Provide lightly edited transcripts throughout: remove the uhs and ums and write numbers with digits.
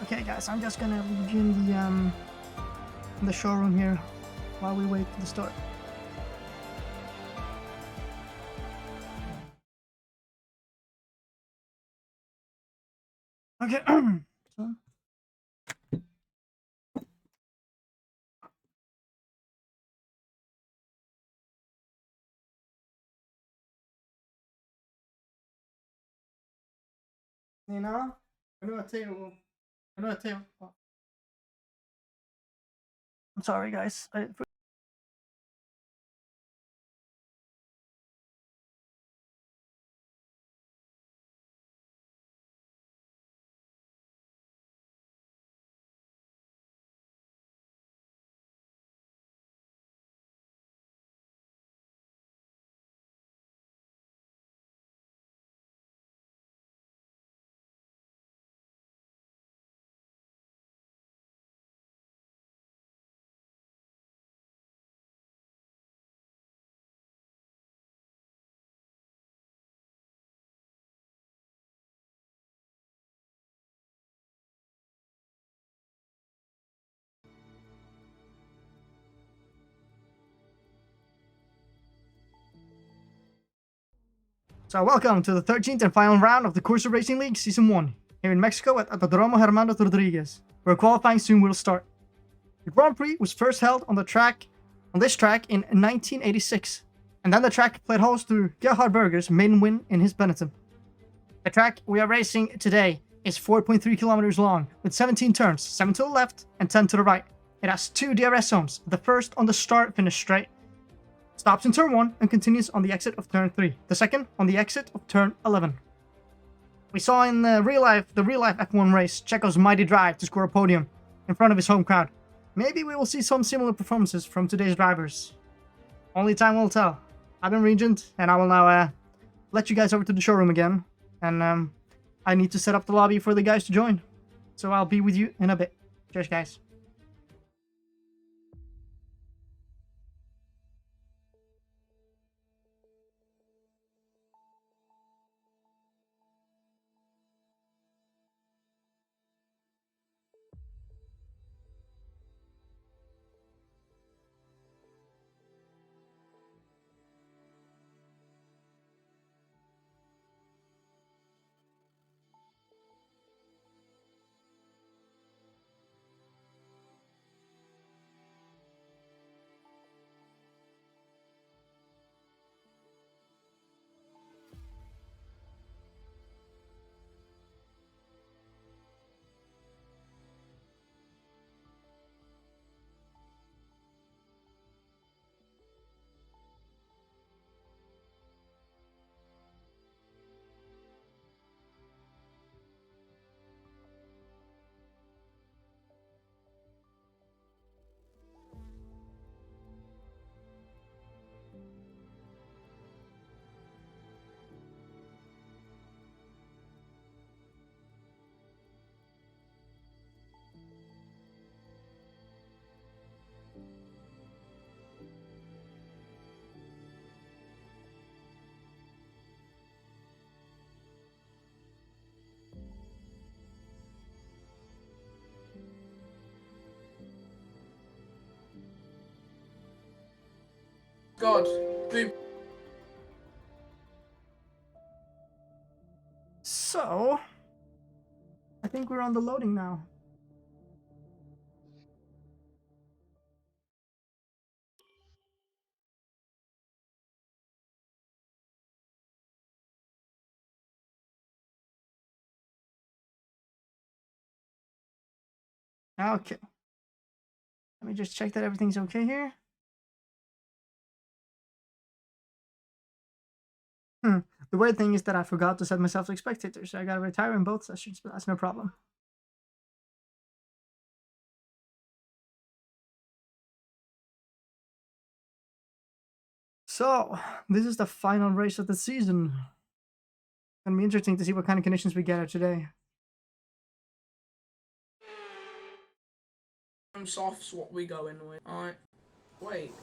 Okay, guys, I'm just gonna begin the showroom here while we wait for the start. Okay. So. Nina, ano tayo? Ano tayo? I'm sorry, guys. So welcome to the 13th and final round of the Corsa Racing League Season 1, here in Mexico at Autodromo Hermanos Rodriguez, where qualifying soon will start. The Grand Prix was first held on this track in 1986, and then the track played host to Gerhard Berger's maiden win in his Benetton. The track we are racing today is 4.3 kilometers long, with 17 turns, 7 to the left and 10 to the right. It has 2 DRS zones, the first on the start-finish straight, stops in turn 1 and continues on the exit of turn 3, the second on the exit of turn 11. We saw in the real life F1 race Checo's mighty drive to score a podium in front of his home crowd. Maybe we will see some similar performances from today's drivers. Only time will tell. I've been Regent, and I will now let you guys over to the showroom again, and I need to set up the lobby for the guys to join. So I'll be with you in a bit. Cheers, guys. God. Boom. So, I think we're on the loading now. Okay. Let me just check that everything's okay here. The weird thing is that I forgot to set myself to spectator, so I gotta retire in both sessions, but that's no problem. So, this is the final race of the season. It's gonna be interesting to see what kind of conditions we get here today. Soft's what we go in with. Alright. Wait.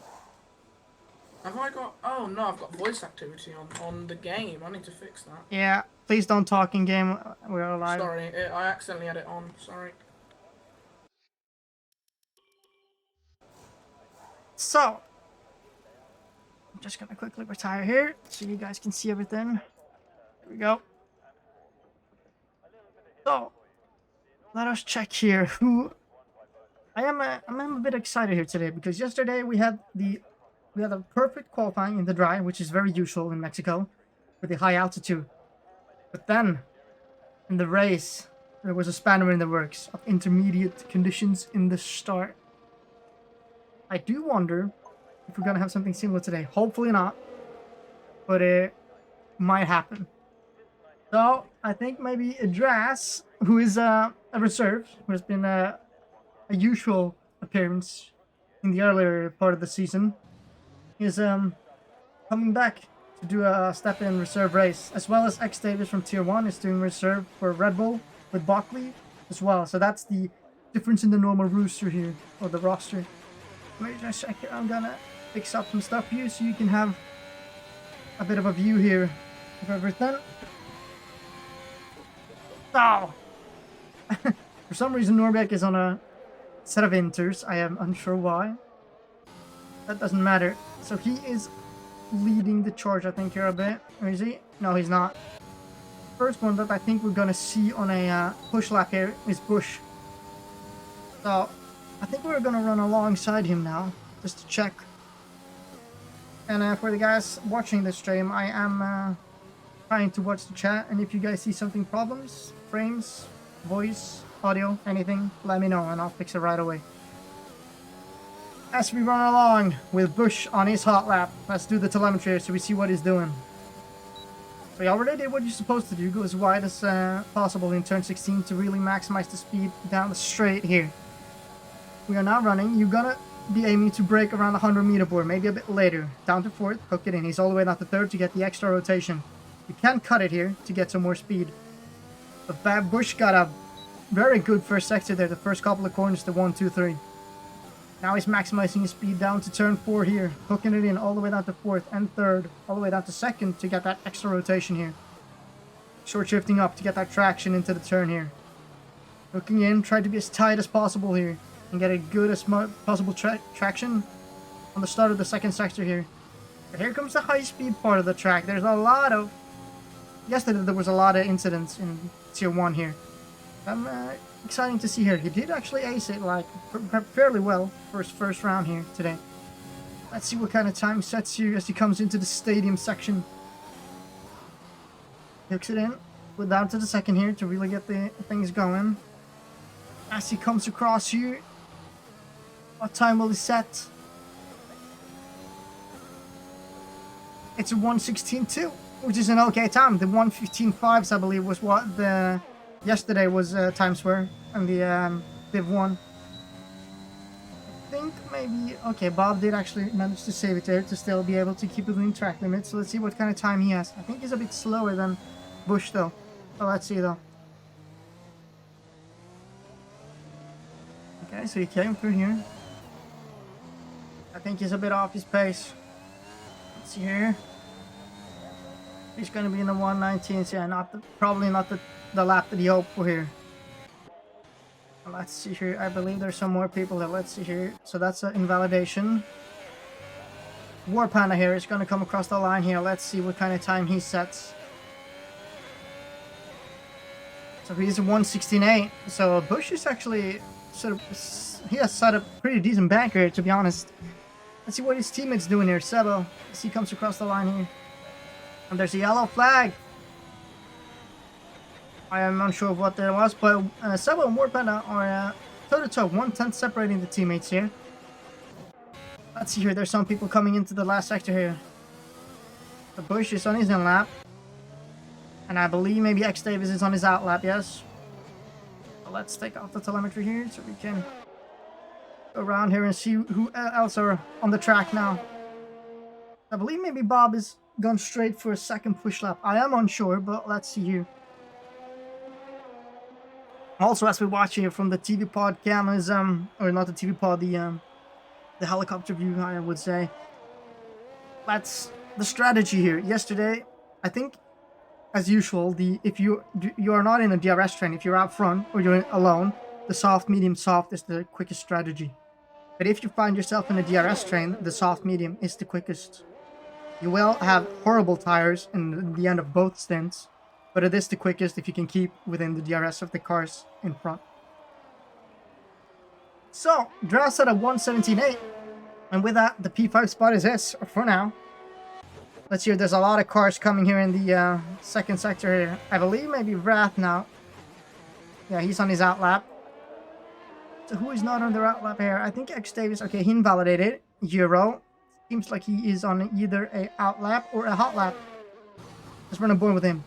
Have I got... Oh, no, I've got voice activity on the game. I need to fix that. Yeah, please don't talk in game. We're alive. Sorry, I accidentally had it on. Sorry. So, I'm just gonna quickly retire here so you guys can see everything. There we go. So, let us check here who... I'm a bit excited here today because yesterday we had a perfect qualifying in the dry, which is very usual in Mexico with the high altitude. But then, in the race, there was a spanner in the works of intermediate conditions in the start. I do wonder if we're gonna have something similar today. Hopefully not, but it might happen. So I think maybe Dras, who is a reserve, who has been a usual appearance in the earlier part of the season, is coming back to do a step-in reserve race, as well as X Davis from Tier 1 is doing reserve for Red Bull with Buckley as well. So that's the difference in the normal roster here, or the roster. Wait a second, I'm gonna fix up some stuff here so you can have a bit of a view here of everything. Oh! For some reason Norbeck is on a set of inters. I am unsure why. That doesn't matter. So he is leading the charge, I think, here a bit. Or is he? No, he's not. First one that I think we're gonna see on a push lap here is Bush. So I think we're gonna run alongside him now, just to check. And for the guys watching the stream, I am trying to watch the chat, and if you guys see something problems, frames, voice, audio, anything, let me know and I'll fix it right away. As we run along with Bush on his hot lap, let's do the telemetry so we see what he's doing. So you already did what you're supposed to do, go as wide as possible in turn 16 to really maximize the speed down the straight here. We are now running. You're gonna be aiming to break around the 100-meter board, maybe a bit later. Down to 4th, hook it in. He's all the way down to 3rd to get the extra rotation. You can cut it here to get some more speed. But Bab Bush got a very good first sector there, the first couple of corners to 1, 2, 3. Now he's maximizing his speed down to turn 4 here, hooking it in all the way down to 4th and 3rd, all the way down to 2nd to get that extra rotation here. Short shifting up to get that traction into the turn here. Hooking in, try to be as tight as possible here and get a good as possible traction on the start of the 2nd sector here. But here comes the high speed part of the track. There's a lot of... Yesterday there was a lot of incidents in Tier 1 here. I'm exciting to see here. He did actually ace it like fairly well for his first round here today. Let's see what kind of time he sets here as he comes into the stadium section. Hooks it in. We're down to the 2nd here to really get the things going. As he comes across here, what time will he set? It's a 1:16.2, which is an okay time. The 1:15.5s, I believe, was what the yesterday was times were on the Div 1. I think maybe... Okay, Bob did actually manage to save it there to still be able to keep it within track limits. So let's see what kind of time he has. I think he's a bit slower than Bush though. So let's see though. Okay, so he came through here. I think he's a bit off his pace. Let's see here. He's going to be in the 1:19s, yeah, probably not the lap that he hoped for here. Let's see here. I believe there's some more people there. Let's see here. So that's an invalidation. War Panda here is going to come across the line here. Let's see what kind of time he sets. So he's a 1:16.8. So Bush is actually sort of... He has set a pretty decent bank here, to be honest. Let's see what his teammate's doing here. Sebo, as he comes across the line here. And there's a yellow flag. I am unsure of what that was, but Sebo and War Panda are toe-to-toe, 1/10 separating the teammates here. Let's see here, there's some people coming into the last sector here. The Bush is on his in lap. And I believe maybe X Davis is on his out lap, yes. So let's take off the telemetry here so we can go around here and see who else are on the track now. I believe maybe Bob is gone straight for a 2nd push lap. I am unsure, but let's see here. Also, as we watch here from the TV pod cameras, or not the TV pod, the helicopter view, I would say. That's the strategy here. Yesterday, I think, as usual, if you are not in a DRS train, if you're out front or you're alone, the soft, medium, soft is the quickest strategy. But if you find yourself in a DRS train, the soft medium is the quickest. You will have horrible tires in the end of both stints, but it is the quickest if you can keep within the DRS of the cars in front. So, draft set at 117.8, and with that, the P5 spot is his for now. Let's see, there's a lot of cars coming here in the second sector here. I believe maybe Wrath now. Yeah, he's on his outlap. So who is not on their outlap here? I think X Davis, okay, he invalidated. Euro. Seems like he is on either a outlap or a hot lap. Let's run a board with him.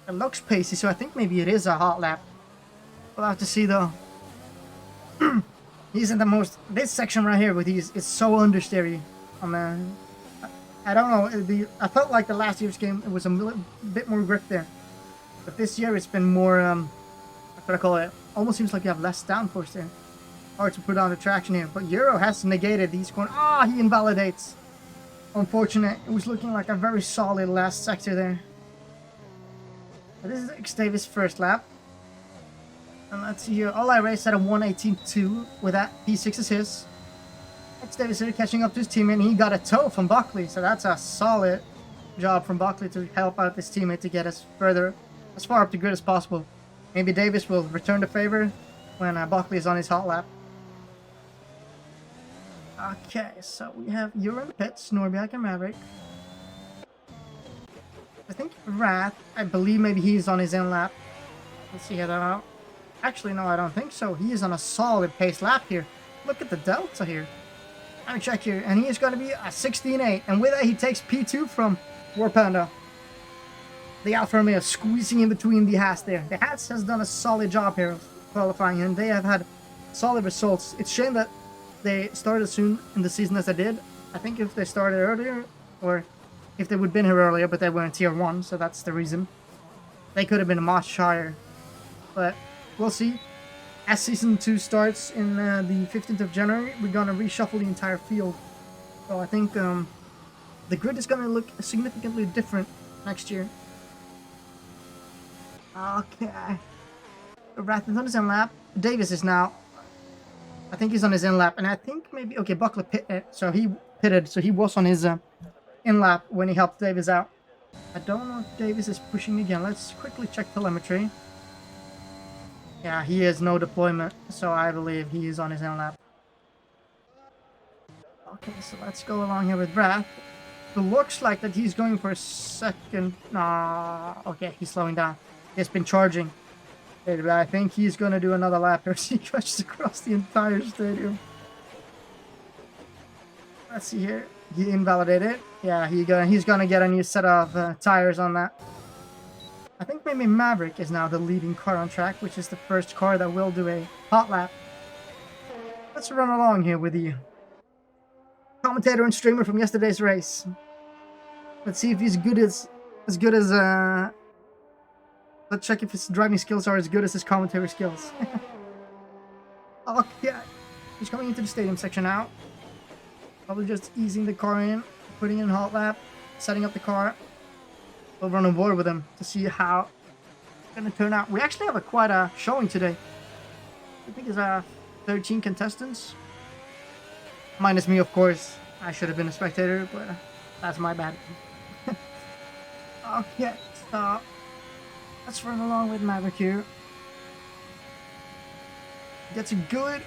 It looks pacey, so I think maybe it is a hot lap. We'll have to see though. He's in the most, this section right here with these is so understeery. I don't know, I felt like the last year's game, it was a bit more grip there. But this year it's been more, what do I call it? Almost seems like you have less downforce there. Hard to put on the traction here. But Euro has negated these corners. Ah, he invalidates. Unfortunate. It was looking like a very solid last sector there. But this is X Davis' first lap. And let's see here. All I raced at a 118.2. With that, P6 is his. X Davis here catching up to his teammate. And he got a toe from Buckley. So that's a solid job from Buckley to help out this teammate to get us as far up the grid as possible. Maybe Davis will return the favor when Buckley is on his hot lap. Okay, so we have Euro in the pits, Norbiak and Maverick. I think Wrath, I believe maybe he's on his in lap. Let's see how that out. Actually, no, I don't think so. He is on a solid pace lap here. Look at the delta here. Let me check here. And he is going to be a 16.8. And with that, he takes P2 from War Panda. The Alfa Romeo squeezing in between the Haas there. The Haas has done a solid job here of qualifying, and they have had solid results. It's a shame that they started as soon in the season as they did. I think if they started earlier, or if they would have been here earlier, but they were in Tier 1, so that's the reason. They could have been much higher. But we'll see. As Season 2 starts in the 15th of January, we're going to reshuffle the entire field. So I think the grid is going to look significantly different next year. Okay. Wrath is on his in lap. Davis is now. I think he's on his in lap, and I think maybe okay. Buckley pitted, so he pitted, so he was on his in lap when he helped Davis out. I don't know if Davis is pushing again. Let's quickly check telemetry. Yeah, he has no deployment, so I believe he is on his in lap. Okay, so let's go along here with Wrath. It looks like that he's going for a second. Okay, he's slowing down. He's been charging. But I think he's going to do another lap as he crashes across the entire stadium. Let's see here. He invalidated. Yeah, he's going to get a new set of tires on that. I think maybe Maverick is now the leading car on track, which is the first car that will do a hot lap. Let's run along here with the commentator and streamer from yesterday's race. Let's see if he's good as let's check if his driving skills are as good as his commentary skills. Okay, he's coming into the stadium section now. Probably just easing the car in, putting in a hot lap, setting up the car. We'll run on board with him to see how it's going to turn out. We actually have quite a showing today. I think it's 13 contestants. Minus me, of course. I should have been a spectator, but that's my bad. Okay, so let's run along with Maverick here. Gets a good.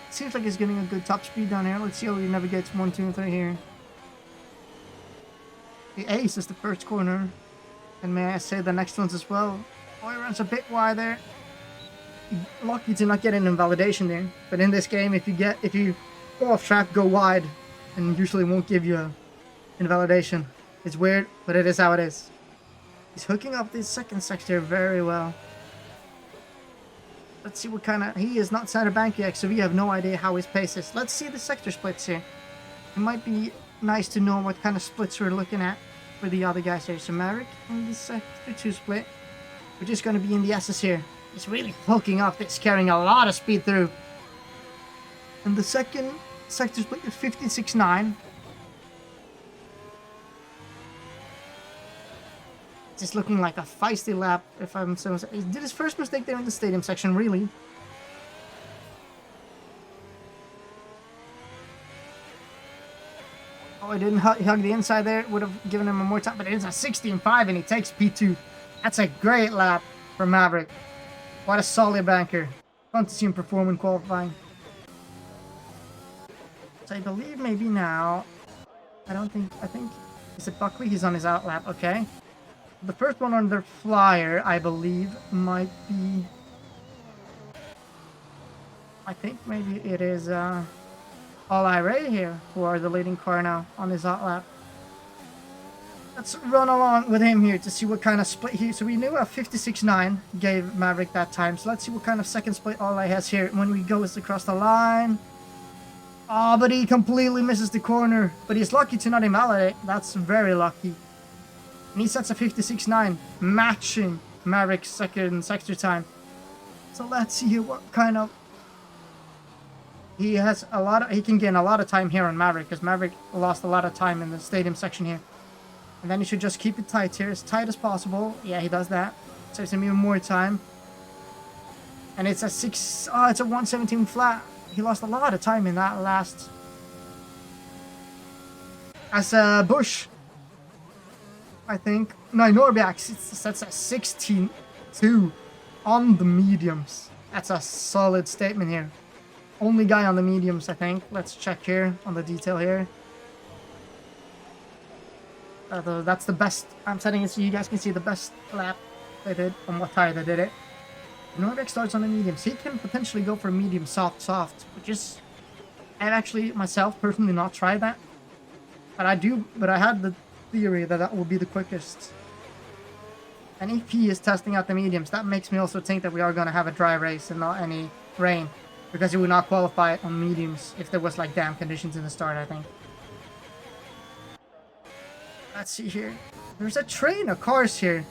Seems like he's getting a good top speed down here. Let's see how he navigates 1, 2, and 3 here. The ace is the first corner. And may I say the next ones as well. Oh, he runs a bit wide there. Lucky to not get an invalidation there. But in this game, if you go off track, go wide, and usually won't give you an invalidation. It's weird, but it is how it is. He's hooking up this second sector very well. Let's see what kind of... He is not center bank yet, so we have no idea how his pace is. Let's see the sector splits here. It might be nice to know what kind of splits we're looking at for the other guys here. So Maverick in the sector 2 split. We're just going to be in the S's here. He's really hooking up this, carrying a lot of speed through. And the second sector split is 56.9. It's looking like a feisty lap, if I'm so... He did his first mistake there in the stadium section, really. Oh, he didn't hug the inside there. Would have given him more time, but it is a 16.5 and he takes P2. That's a great lap for Maverick. What a solid banker. Fun to see him perform in qualifying. So I believe maybe now, I think, is it Buckley? He's on his out lap, okay. The first one on their flyer, I believe, might be, I think maybe it is All Ray here, who are the leading car now on his out lap. Let's run along with him here to see what kind of split here. So we knew a 56.9 gave Maverick that time. So let's see what kind of second split All has here when we go across the line. Oh, but he completely misses the corner. But he's lucky to not invalidate. That's very lucky. And he sets a 56.9, matching Maverick's second sector time. So let's see here what kind of... He can gain a lot of time here on Maverick, because Maverick lost a lot of time in the stadium section here. And then he should just keep it tight here, as tight as possible. Yeah, he does that. Saves him even more time. And it's a it's a 117 flat. He lost a lot of time in that last. As Bush, I think. No, Norbiak sets a 16.2 on the mediums. That's a solid statement here. Only guy on the mediums, I think. Let's check here on the detail here. That's the best. I'm setting it so you guys can see the best lap they did on what tire they did it. Norbeck starts on the mediums. He can potentially go for medium soft, which is, I've actually myself personally not tried that, but I had the theory that that will be the quickest. And if he is testing out the mediums, that makes me also think that we are going to have a dry race and not any rain, because he would not qualify on mediums if there was like damp conditions in the start, I think. Let's see here. There's a train of cars here.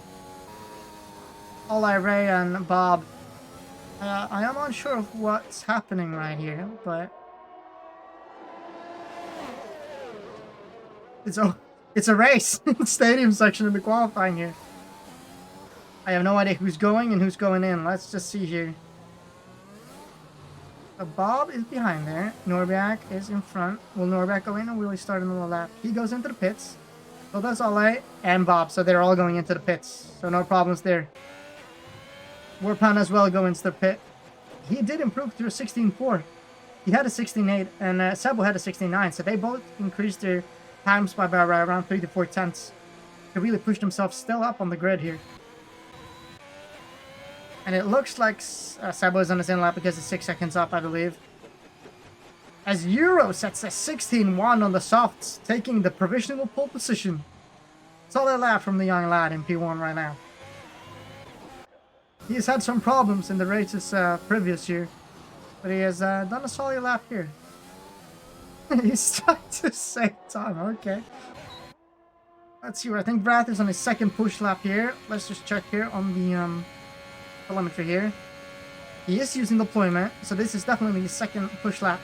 All Ray and Bob. I am unsure of what's happening right here, but it's a race in the stadium section in the qualifying here. I have no idea who's going and who's going in. Let's just see here. Bob is behind there. Norbiak is in front. Will Norbiak go in or will he start in the lap? He goes into the pits. So that's Ale and Bob. So they're all going into the pits. So no problems there. Warpan as well go into the pit. He did improve to a 16.4. He had a 16.8 and Sebo had a 16.9. So they both increased their times by around 3 to 4 tenths. They really pushed themselves still up on the grid here. And it looks like Sebo is on his in lap because it's 6 seconds up, I believe. As Euro sets a 16.1 on the softs, taking the provisional pole position. Solid lap from the young lad in P1 right now. He has had some problems in the races previous year, but he has done a solid lap here. He's trying to save time, okay. Let's see, I think Vrath is on his second push lap here. Let's just check here on the telemetry here. He is using deployment, so this is definitely his second push lap.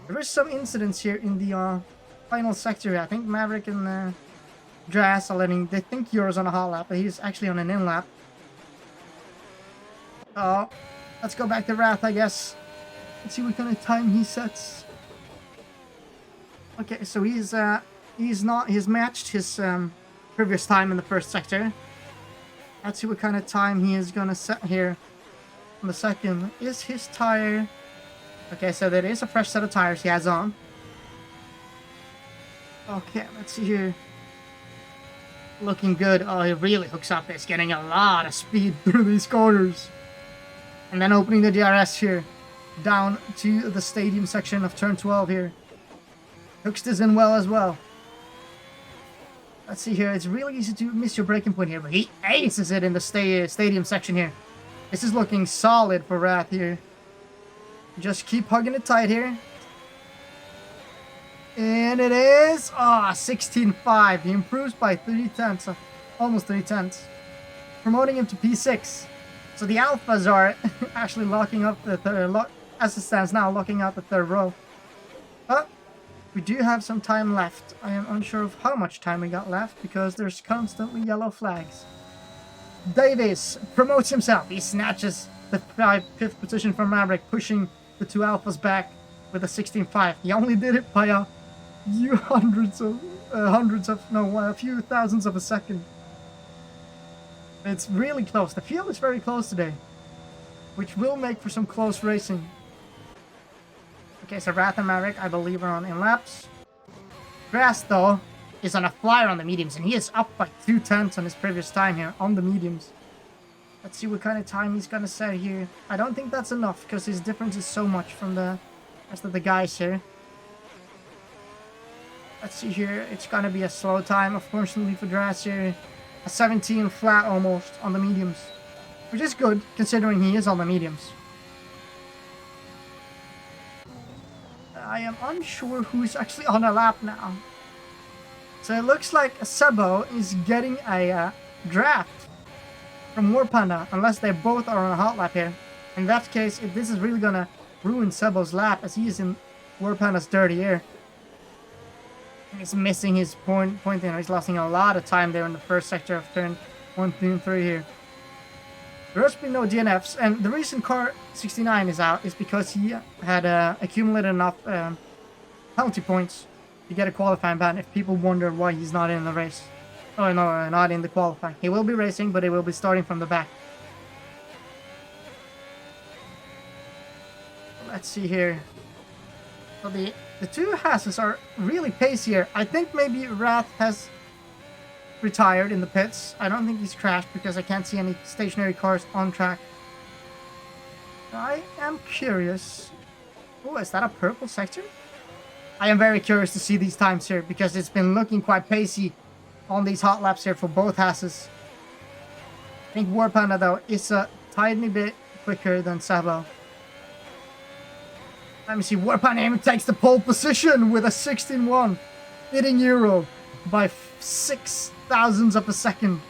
There is some incidents here in the final sector. I think Maverick and Dras are letting, they think Euro's on a hot lap, but he's actually on an in lap. Let's go back to Wrath, I guess. Let's see what kind of time he sets. Okay, so he's matched his previous time in the first sector. Let's see what kind of time he is gonna set here on the second. Is his tire... Okay, so that is a fresh set of tires he has on. Okay, let's see here. Looking good. Oh, he really hooks up. It's getting a lot of speed through these corners. And then opening the DRS here. Down to the stadium section of turn 12 here. Hooks this in well as well. Let's see here. It's really easy to miss your braking point here, but he aces it in the stadium section here. This is looking solid for Wrath here. Just keep hugging it tight here. And it is 16.5. He improves by 3 tenths, almost 3 tenths, promoting him to P6. So the Alphas are actually locking up the third, as it stands now, locking out the third row. But we do have some time left. I am unsure of how much time we got left because there's constantly yellow flags. Davis promotes himself. He snatches the 5th position from Maverick, pushing the 2 Alphas back with a 16.5. He only did it by a few a few thousandths of a second. It's really close. The field is very close today, which will make for some close racing. Okay, so Wrath and Maverick, I believe, are on in laps. Grass, though, is on a flyer on the mediums, and he is up by 2/10 on his previous time here on the mediums. Let's see what kind of time he's gonna set here. I don't think that's enough, because his difference is so much from the rest of the guys here. Let's see here. It's gonna be a slow time, unfortunately, for Dras here. A 17 flat almost on the mediums, which is good, considering he is on the mediums. I am unsure who's actually on a lap now. So it looks like Sebo is getting a draft from War Panda, unless they both are on a hot lap here. In that case, if this is really gonna ruin Sebo's lap, as he is in War Panda's dirty air. He's missing his point there. He's losing a lot of time there in the first sector of turn 1, 2, and 3 here. There has been no DNFs, and the reason Car 69 is out is because he had accumulated enough penalty points to get a qualifying ban, if people wonder why he's not in the race. Oh no, not in the qualifying. He will be racing, but he will be starting from the back. Let's see here. So the two Hasses are really pacey here. I think maybe Wrath has retired in the pits. I don't think he's crashed because I can't see any stationary cars on track. I am curious. Oh, is that a purple sector? I am very curious to see these times here because it's been looking quite pacey on these hot laps here for both Hasses. I think War Panda, though, is a tiny bit quicker than Sebo. Let me see. War Panda takes the pole position with a 16-1, hitting Euro by 6 thousandths of a second.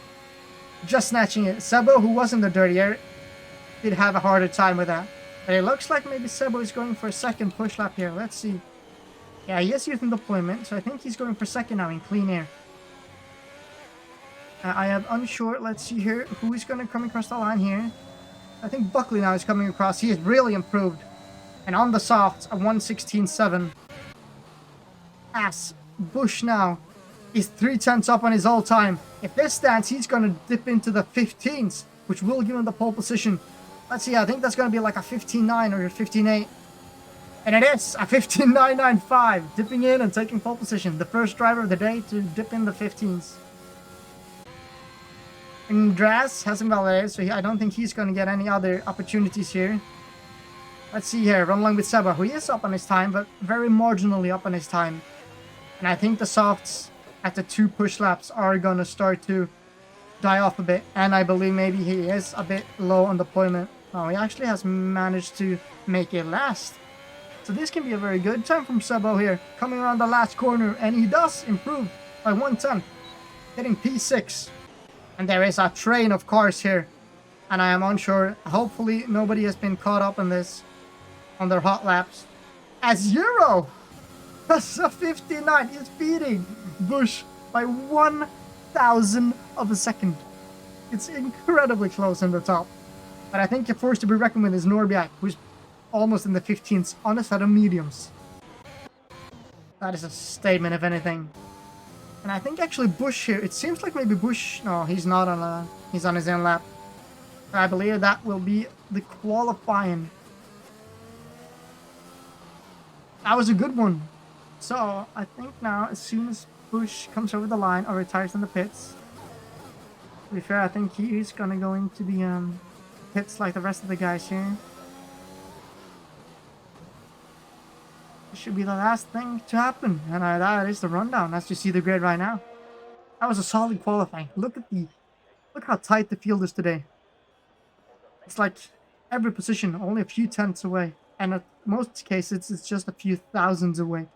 Just snatching it. Sebo, who was in the dirty air, did have a harder time with that. But it looks like maybe Sebo is going for a second push lap here. Let's see. Yeah, he is using deployment, so I think he's going for second now in clean air. I am unsure. Let's see here. Who is going to come across the line here? I think Buckley now is coming across. He has really improved. And on the softs, a 1:16.7. As Bush now is 3/10 up on his all-time. If this stands, he's going to dip into the 15s, which will give him the pole position. Let's see, I think that's going to be like a 15.9 or a 15.8. And it is a 15.995, dipping in and taking pole position. The first driver of the day to dip in the 15s. And Dras hasn't validated, so I don't think he's going to get any other opportunities here. Let's see here, run along with Seba, who is up on his time, but very marginally up on his time. And I think the softs at the 2 push laps are going to start to die off a bit. And I believe maybe he is a bit low on deployment. Oh, he actually has managed to make it last. So this can be a very good time from Sebo here, coming around the last corner. And he does improve by 1/10, hitting P6. And there is a train of cars here. And I am unsure. Hopefully nobody has been caught up in this on their hot laps. As Euro, that's a 59, is beating Bush by 1,000 of a second. It's incredibly close in the top. But I think a force to be reckoned with is Norbiak, who's almost in the 15s on a set of mediums. That is a statement, if anything. And I think actually Bush here, it seems like maybe Bush, no, he's not on he's on his own lap. I believe that will be the qualifying. That was a good one. So I think now, as soon as Bush comes over the line or retires in the pits, to be fair, I think he is gonna go into the pits like the rest of the guys here. This should be the last thing to happen, and that is the rundown as you see the grid right now. That was a solid qualifying. Look how tight the field is today. It's like every position only a few tenths away, and in most cases it's just a few thousands away,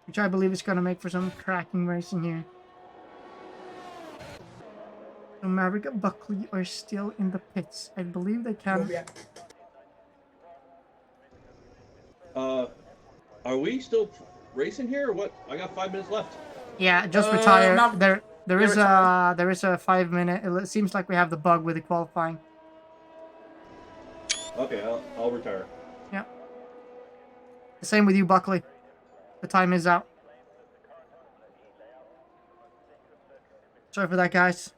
which I believe is going to make for some cracking racing here. So Maverick and Buckley are still in the pits. I believe they can. Are we still racing here or what? I got 5 minutes left. Yeah, just retire. No, there is a 5 minute. It seems like we have the bug with the qualifying. Okay, I'll retire. Yeah. The same with you, Buckley. The time is out. Sorry for that, guys.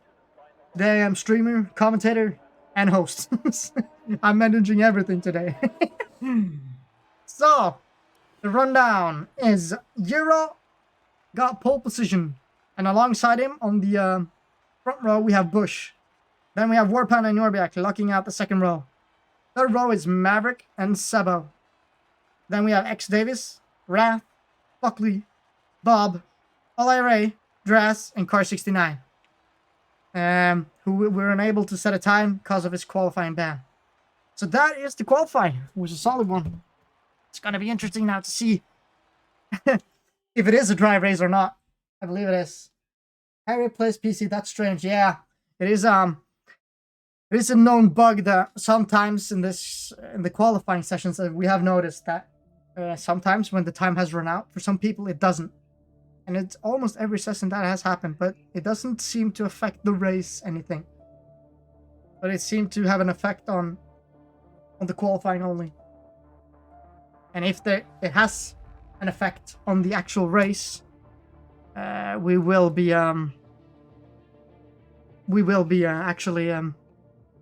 Today I'm streamer, commentator, and host. I'm managing everything today. So, the rundown is Euro got pole position, and alongside him on the front row we have Bush. Then we have Warpan and Norbiak locking out the second row. Third row is Maverick and Sebo. Then we have X Davis, Wrath, Buckley, Bob, Ray, Dras, and Car 69. Who were unable to set a time because of his qualifying ban. So that is the qualifying. It was a solid one. It's going to be interesting now to see if it is a dry race or not. I believe it is. Harry plays PC. That's strange. Yeah, it is. It is a known bug that sometimes in the qualifying sessions that we have noticed that sometimes when the time has run out, for some people it doesn't. And it's almost every session that has happened, but it doesn't seem to affect the race anything. But it seemed to have an effect on the qualifying only. And if it has an effect on the actual race, we will be actually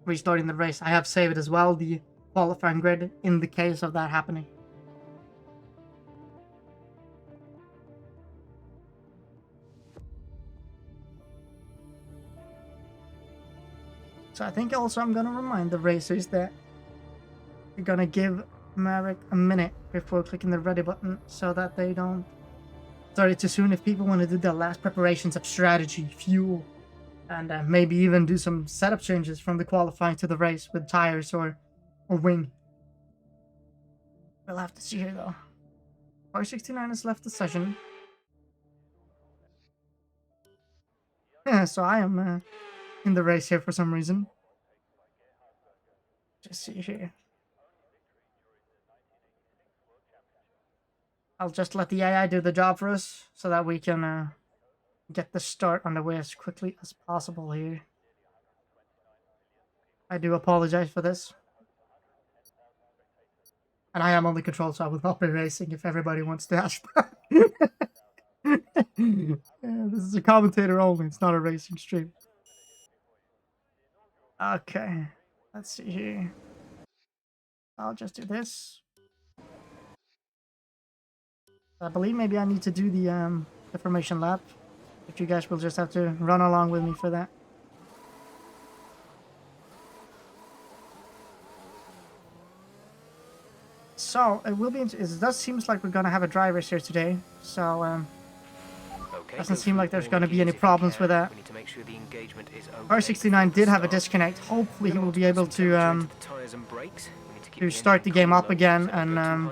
restarting the race. I have saved as well the qualifying grid in the case of that happening. So I think also I'm gonna remind the racers that we're gonna give Maverick a minute before clicking the ready button so that they don't start it too soon. If people want to do their last preparations of strategy, fuel, and maybe even do some setup changes from the qualifying to the race with tires or wing. We'll have to see here though. R69 has left the session. Yeah, so I am in the race here for some reason. Just see here. I'll just let the AI do the job for us so that we can get the start on the way as quickly as possible here. I do apologize for this. And I am on the control, so I will not be racing if everybody wants to ask that. Yeah, this is a commentator only, it's not a racing stream. Okay, let's see here. I'll just do this. I believe maybe I need to do the formation lap. But you guys will just have to run along with me for that. So it will be. It does seem like we're gonna have a dry race here today. So doesn't seem like there's gonna be any problems with that. R69 did have a disconnect. Hopefully he will be able to start the game up again and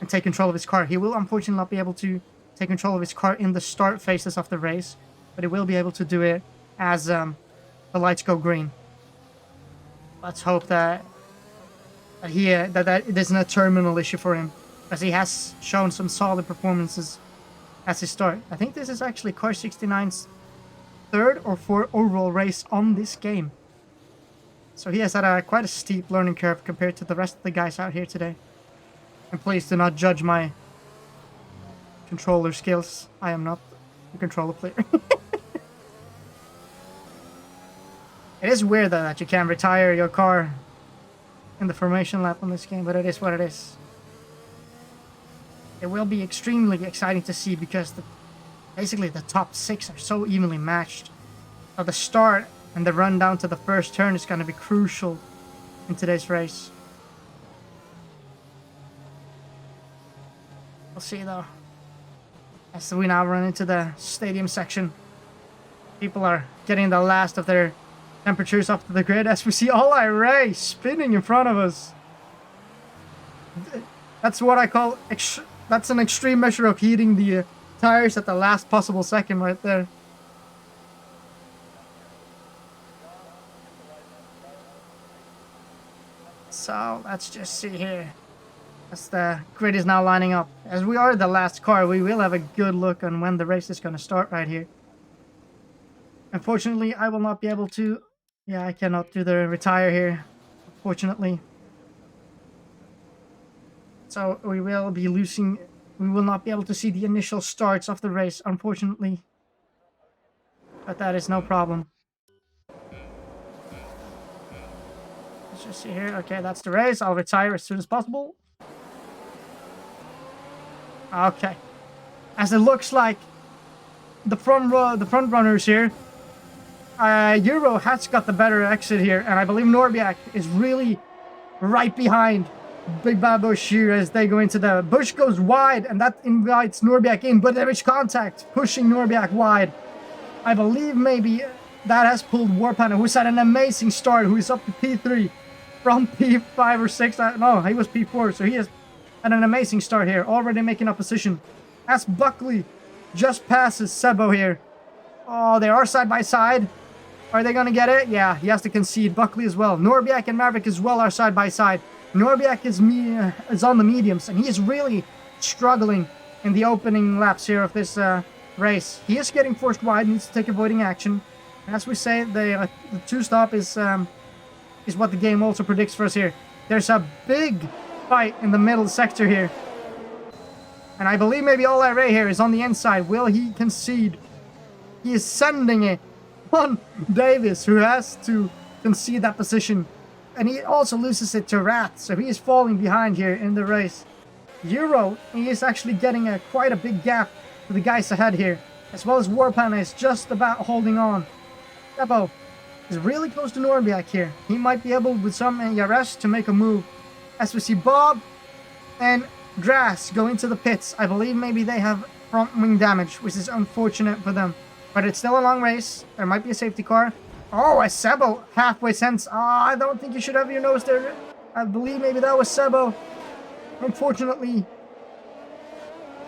take control of his car. He will unfortunately not be able to take control of his car in the start phases of the race, but he will be able to do it as the lights go green. Let's hope that it isn't a terminal issue for him, as he has shown some solid performances as his start. I think this is actually Car 69's third or fourth overall race on this game. So he has had quite a steep learning curve compared to the rest of the guys out here today. And please do not judge my controller skills. I am not a controller player. It is weird though that you can retire your car in the formation lap on this game, but it is what it is. It will be extremely exciting to see because basically the top 6 are so evenly matched. So the start and the run down to the first turn is going to be crucial in today's race. We'll see though. As we now run into the stadium section, people are getting the last of their temperatures up to the grid as we see Ray spinning in front of us. That's what I call that's an extreme measure of heating the tires at the last possible second right there. So let's just see here. As the grid is now lining up. As we are the last car, we will have a good look on when the race is going to start right here. Unfortunately, I will not be able to... Yeah, I cannot do the retire here, unfortunately. So we will be losing... We will not be able to see the initial starts of the race, unfortunately. but that is no problem. Let's just see here. Okay, that's the race. I'll retire as soon as possible. Okay. As it looks like the front runners here, Euro has got the better exit here, and I believe Norbiak is really right behind Big Bad Bush here as they go into the... Bush goes wide, and that invites Norbiak in, but there is contact, pushing Norbiak wide. I believe maybe that has pulled Warpanda, who's had an amazing start, who is up to P3 from P5 or 6. No, he was P4, so he has had an amazing start here, already making opposition. As Buckley just passes Sebo here. Oh, they are side by side. Are they going to get it? Yeah, he has to concede. Buckley as well. Norbiak and Maverick as well are side by side. Norbiak is on the mediums, and he is really struggling in the opening laps here of this race. He is getting forced wide, needs to take avoiding action. And as we say, the two-stop is what the game also predicts for us here. There's a big fight in the middle sector here. And I believe maybe Ole Ray here is on the inside. Will he concede? He is sending it on Davis, who has to concede that position. And he also loses it to Rat, so he is falling behind here in the race. Euro, he is actually getting quite a big gap to the guys ahead here, as well as Warpanda is just about holding on. Sebo is really close to Norbiak here. He might be able, with some ERS, to make a move. As we see Bob and Grass go into the pits. I believe maybe they have front wing damage, which is unfortunate for them. But it's still a long race. There might be a safety car. Oh, a Sebo halfway sense. I don't think you should have your nose there. I believe maybe that was Sebo. Unfortunately,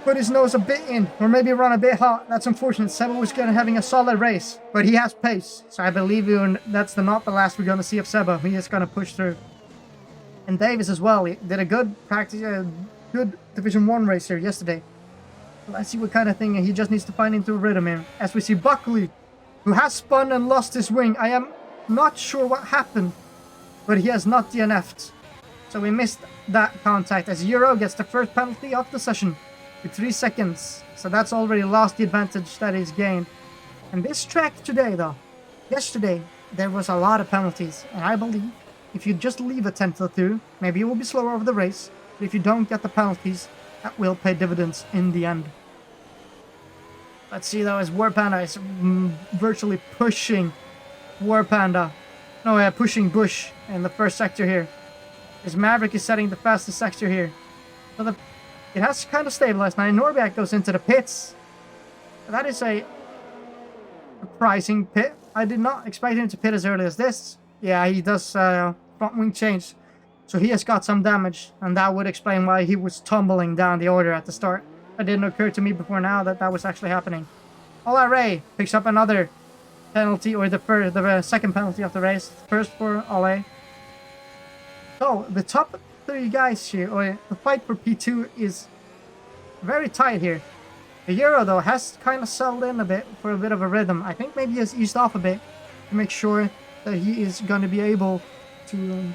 put his nose a bit in, or maybe run a bit hot. That's unfortunate. Sebo was having a solid race, but he has pace. So I believe that's not the last we're going to see of Sebo. He is going to push through. And Davis as well. He did a good practice, good Division 1 race here yesterday. Let's see what kind of thing he just needs to find into a rhythm here. As we see Buckley, who has spun and lost his wing. I am not sure what happened, but he has not DNF'd. So we missed that contact as Euro gets the first penalty of the session with 3 seconds. So that's already lost the advantage that he's gained. And this track today though, yesterday there was a lot of penalties. And I believe if you just leave a 10-2, maybe it will be slower over the race. But if you don't get the penalties, that will pay dividends in the end. Let's see though, as Warpanda is virtually pushing pushing Bush in the first sector here. As Maverick is setting the fastest sector here. So it has kind of stabilized now. Norbiak goes into the pits. That is a surprising pit. I did not expect him to pit as early as this. Yeah, he does front wing change. So he has got some damage, and that would explain why he was tumbling down the order at the start. It didn't occur to me before now that that was actually happening. Ole Ray picks up another penalty, or the second penalty of the race. First for Ole. So the top 3 guys here, or the fight for P2 is very tight here. The Euro though has kind of settled in a bit for a bit of a rhythm. I think maybe he has eased off a bit to make sure that he is going to be able to...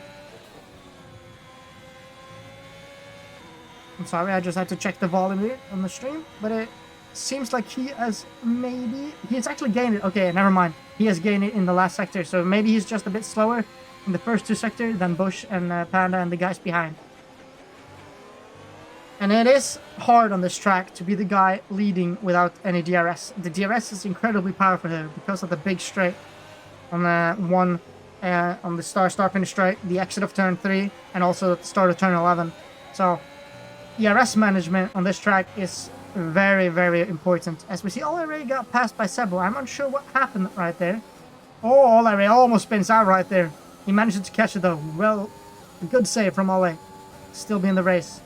I'm sorry, I just had to check the volume here on the stream, but it seems like he has actually gained it. Okay, never mind. He has gained it in the last sector, so maybe he's just a bit slower in the first 2 sectors than Bush and Panda and the guys behind. And it is hard on this track to be the guy leading without any DRS. The DRS is incredibly powerful here because of the big straight on the start finish straight, the exit of turn 3, and also at the start of turn 11. So DRS management on this track is very, very important. As we see, Ole Ray got passed by Sebo. I'm not sure what happened right there. Oh, Ole Ray almost spins out right there. He managed to catch it though. Well, a good save from Ole. Still be in the race.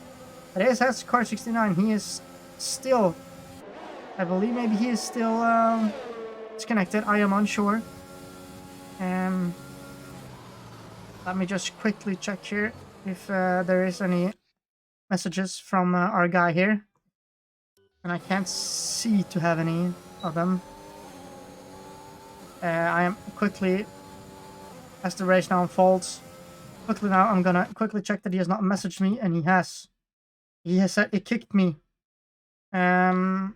But it has car 69. He is still... I believe maybe he is still disconnected. I am unsure. Let me just quickly check here if there is any messages from our guy here. And I can't see to have any of them. I am quickly, as the race now unfolds, I'm gonna quickly check that he has not messaged me, and he has. He has said it kicked me. So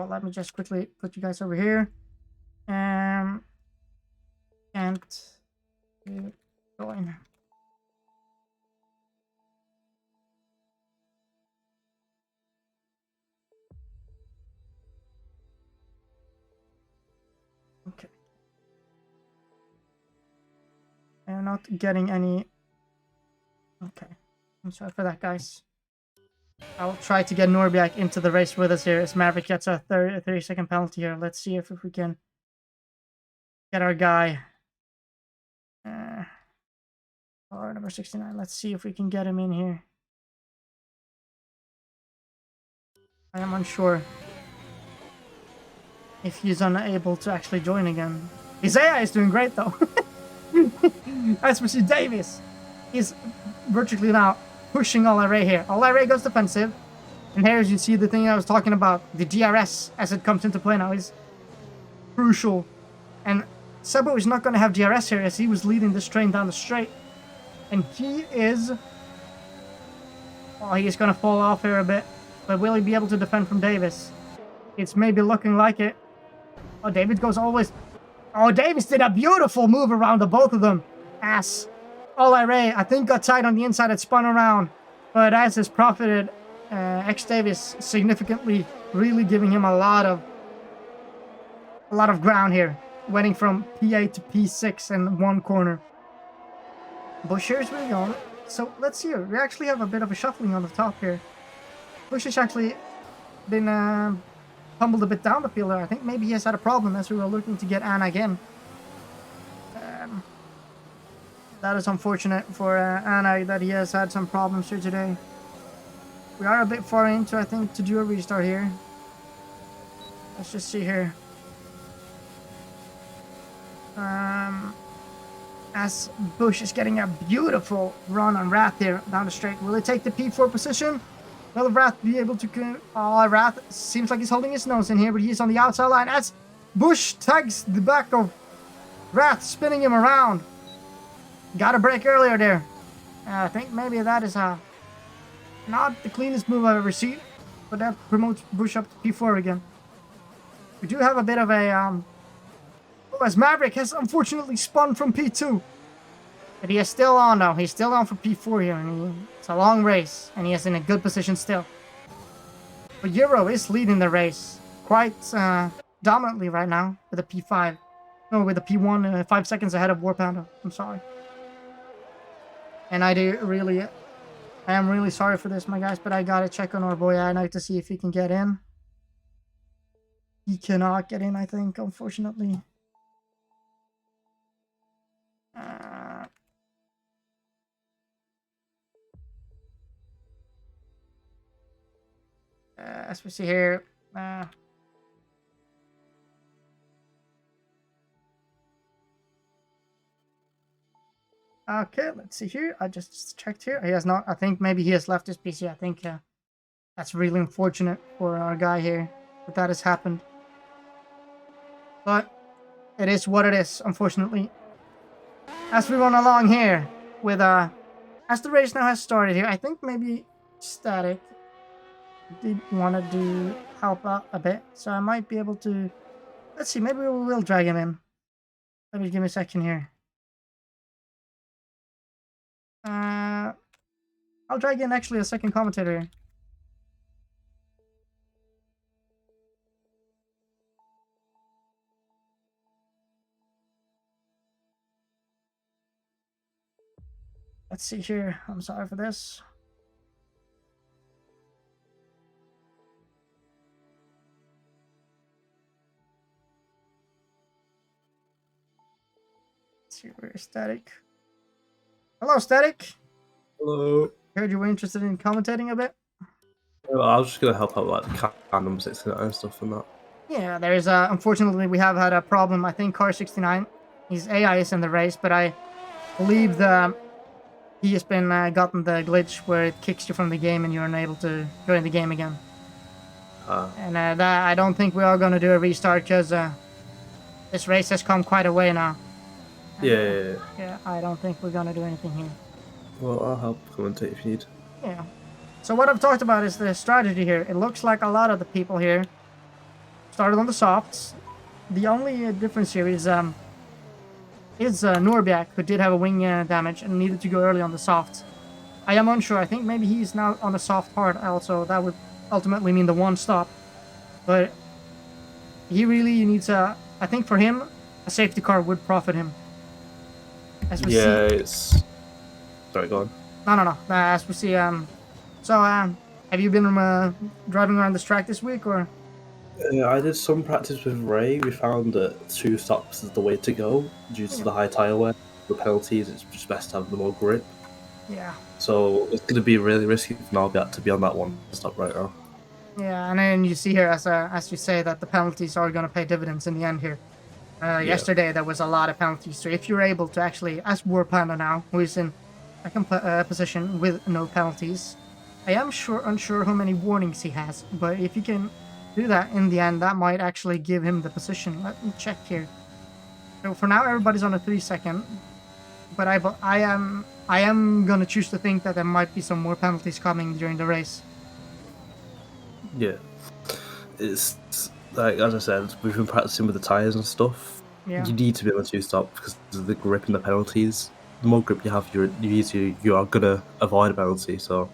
let me just quickly put you guys over here. Can't join. Okay. I'm not getting any. Okay. I'm sorry for that, guys. I'll try to get Norbiak into the race with us here as Maverick gets a 30-second penalty here. Let's see if we can get our guy. Car number 69. Let's see if we can get him in here. I am unsure if he's unable to actually join again. His AI is doing great though. As we see Davis, he's virtually now pushing All Array here. All Array goes defensive. And here as you see the thing I was talking about, the DRS as it comes into play now is crucial. And Sebo is not going to have DRS here as he was leading this train down the straight. And he is... well, he is going to fall off here a bit. But will he be able to defend from Davis? It's maybe looking like it. Oh, David goes always... oh, Davis did a beautiful move around the both of them. As All Array, I think, got tight on the inside and spun around. But as has profited, X Davis significantly, really giving him a lot of ground here. Winning from P8 to P6 in one corner. Bush here's where we're going. So let's see here. We actually have a bit of a shuffling on the top here. Bush has actually been tumbled a bit down the field there. I think maybe he has had a problem as we were looking to get Anna again. That is unfortunate for Anna that he has had some problems here today. We are a bit far into, I think, to do a restart here. Let's just see here. As Bush is getting a beautiful run on Wrath here down the straight. Will he take the P4 position? Will Wrath be able to... oh, Wrath seems like he's holding his nose in here, but he's on the outside line as Bush tags the back of Wrath, spinning him around. Got a break earlier there. I think maybe that is not the cleanest move I've ever seen, but that promotes Bush up to P4 again. We do have a bit of a... as Maverick has unfortunately spun from P2. But he is still on now. He's still on for P4 here. And it's a long race. And he is in a good position still. But Euro is leading the race quite dominantly right now with a P5. No, with a P1, 5 seconds ahead of War Panda. I'm sorry. And I am really sorry for this, my guys. But I gotta check on our boy Arnau to see if he can get in. He cannot get in, I think, unfortunately. As we see here, okay, let's see here. I just checked here. He has not. I think maybe he has left his PC. I think that's really unfortunate for our guy here that has happened. But it is what it is, unfortunately. As we run along here with as the race now has started here, I think maybe Static did want to help out a bit, so I might be able to. Let's see, maybe we will drag him in. Let me give me a second here. I'll drag in actually a second commentator here. Let's see here. I'm sorry for this. Let's see where is Static. Hello, Static. Hello. Heard you were interested in commentating a bit. Well, I was just gonna help out like the car number 69 and stuff and that. Yeah, there's unfortunately we have had a problem. I think Car 69, his AI is in the race, but I believe he has been gotten the glitch where it kicks you from the game and you're unable to join the game again. And that I don't think we are going to do a restart because this race has come quite a way now. Yeah, I don't think we're going to do anything here. Well, I'll help commentate if you need. Yeah. So what I've talked about is the strategy here. It looks like a lot of the people here started on the softs, the only difference here is Norbiak, who did have a wing damage and needed to go early on the soft. I am unsure. I think maybe he's now on a soft hard also. That would ultimately mean the one stop. But he really needs a... I think for him, a safety car would profit him. As we see... it's. Sorry, go on. No. As we see... have you been driving around this track this week, or...? I did some practice with Ray. We found that 2 stops is the way to go due to the high tyre wear. The penalties, it's just best to have the more grip. Yeah. So it's going to be really risky for Narbiat to be on that one stop right now. Yeah, and then you see here, as you say, that the penalties are going to pay dividends in the end here. Yesterday there was a lot of penalties, so if you're able to actually, as War Panda now, who is in second position with no penalties, I am unsure how many warnings he has, but if you can do that in the end, that might actually give him the position. Let me check here. So for now, everybody's on a 3-second, but I am gonna choose to think that there might be some more penalties coming during the race. Yeah, it's like, as I said, we've been practicing with the tyres and stuff. Yeah. You need to be on a 2-stop because of the grip and the penalties. The more grip you have, the easier you are gonna avoid a penalty. So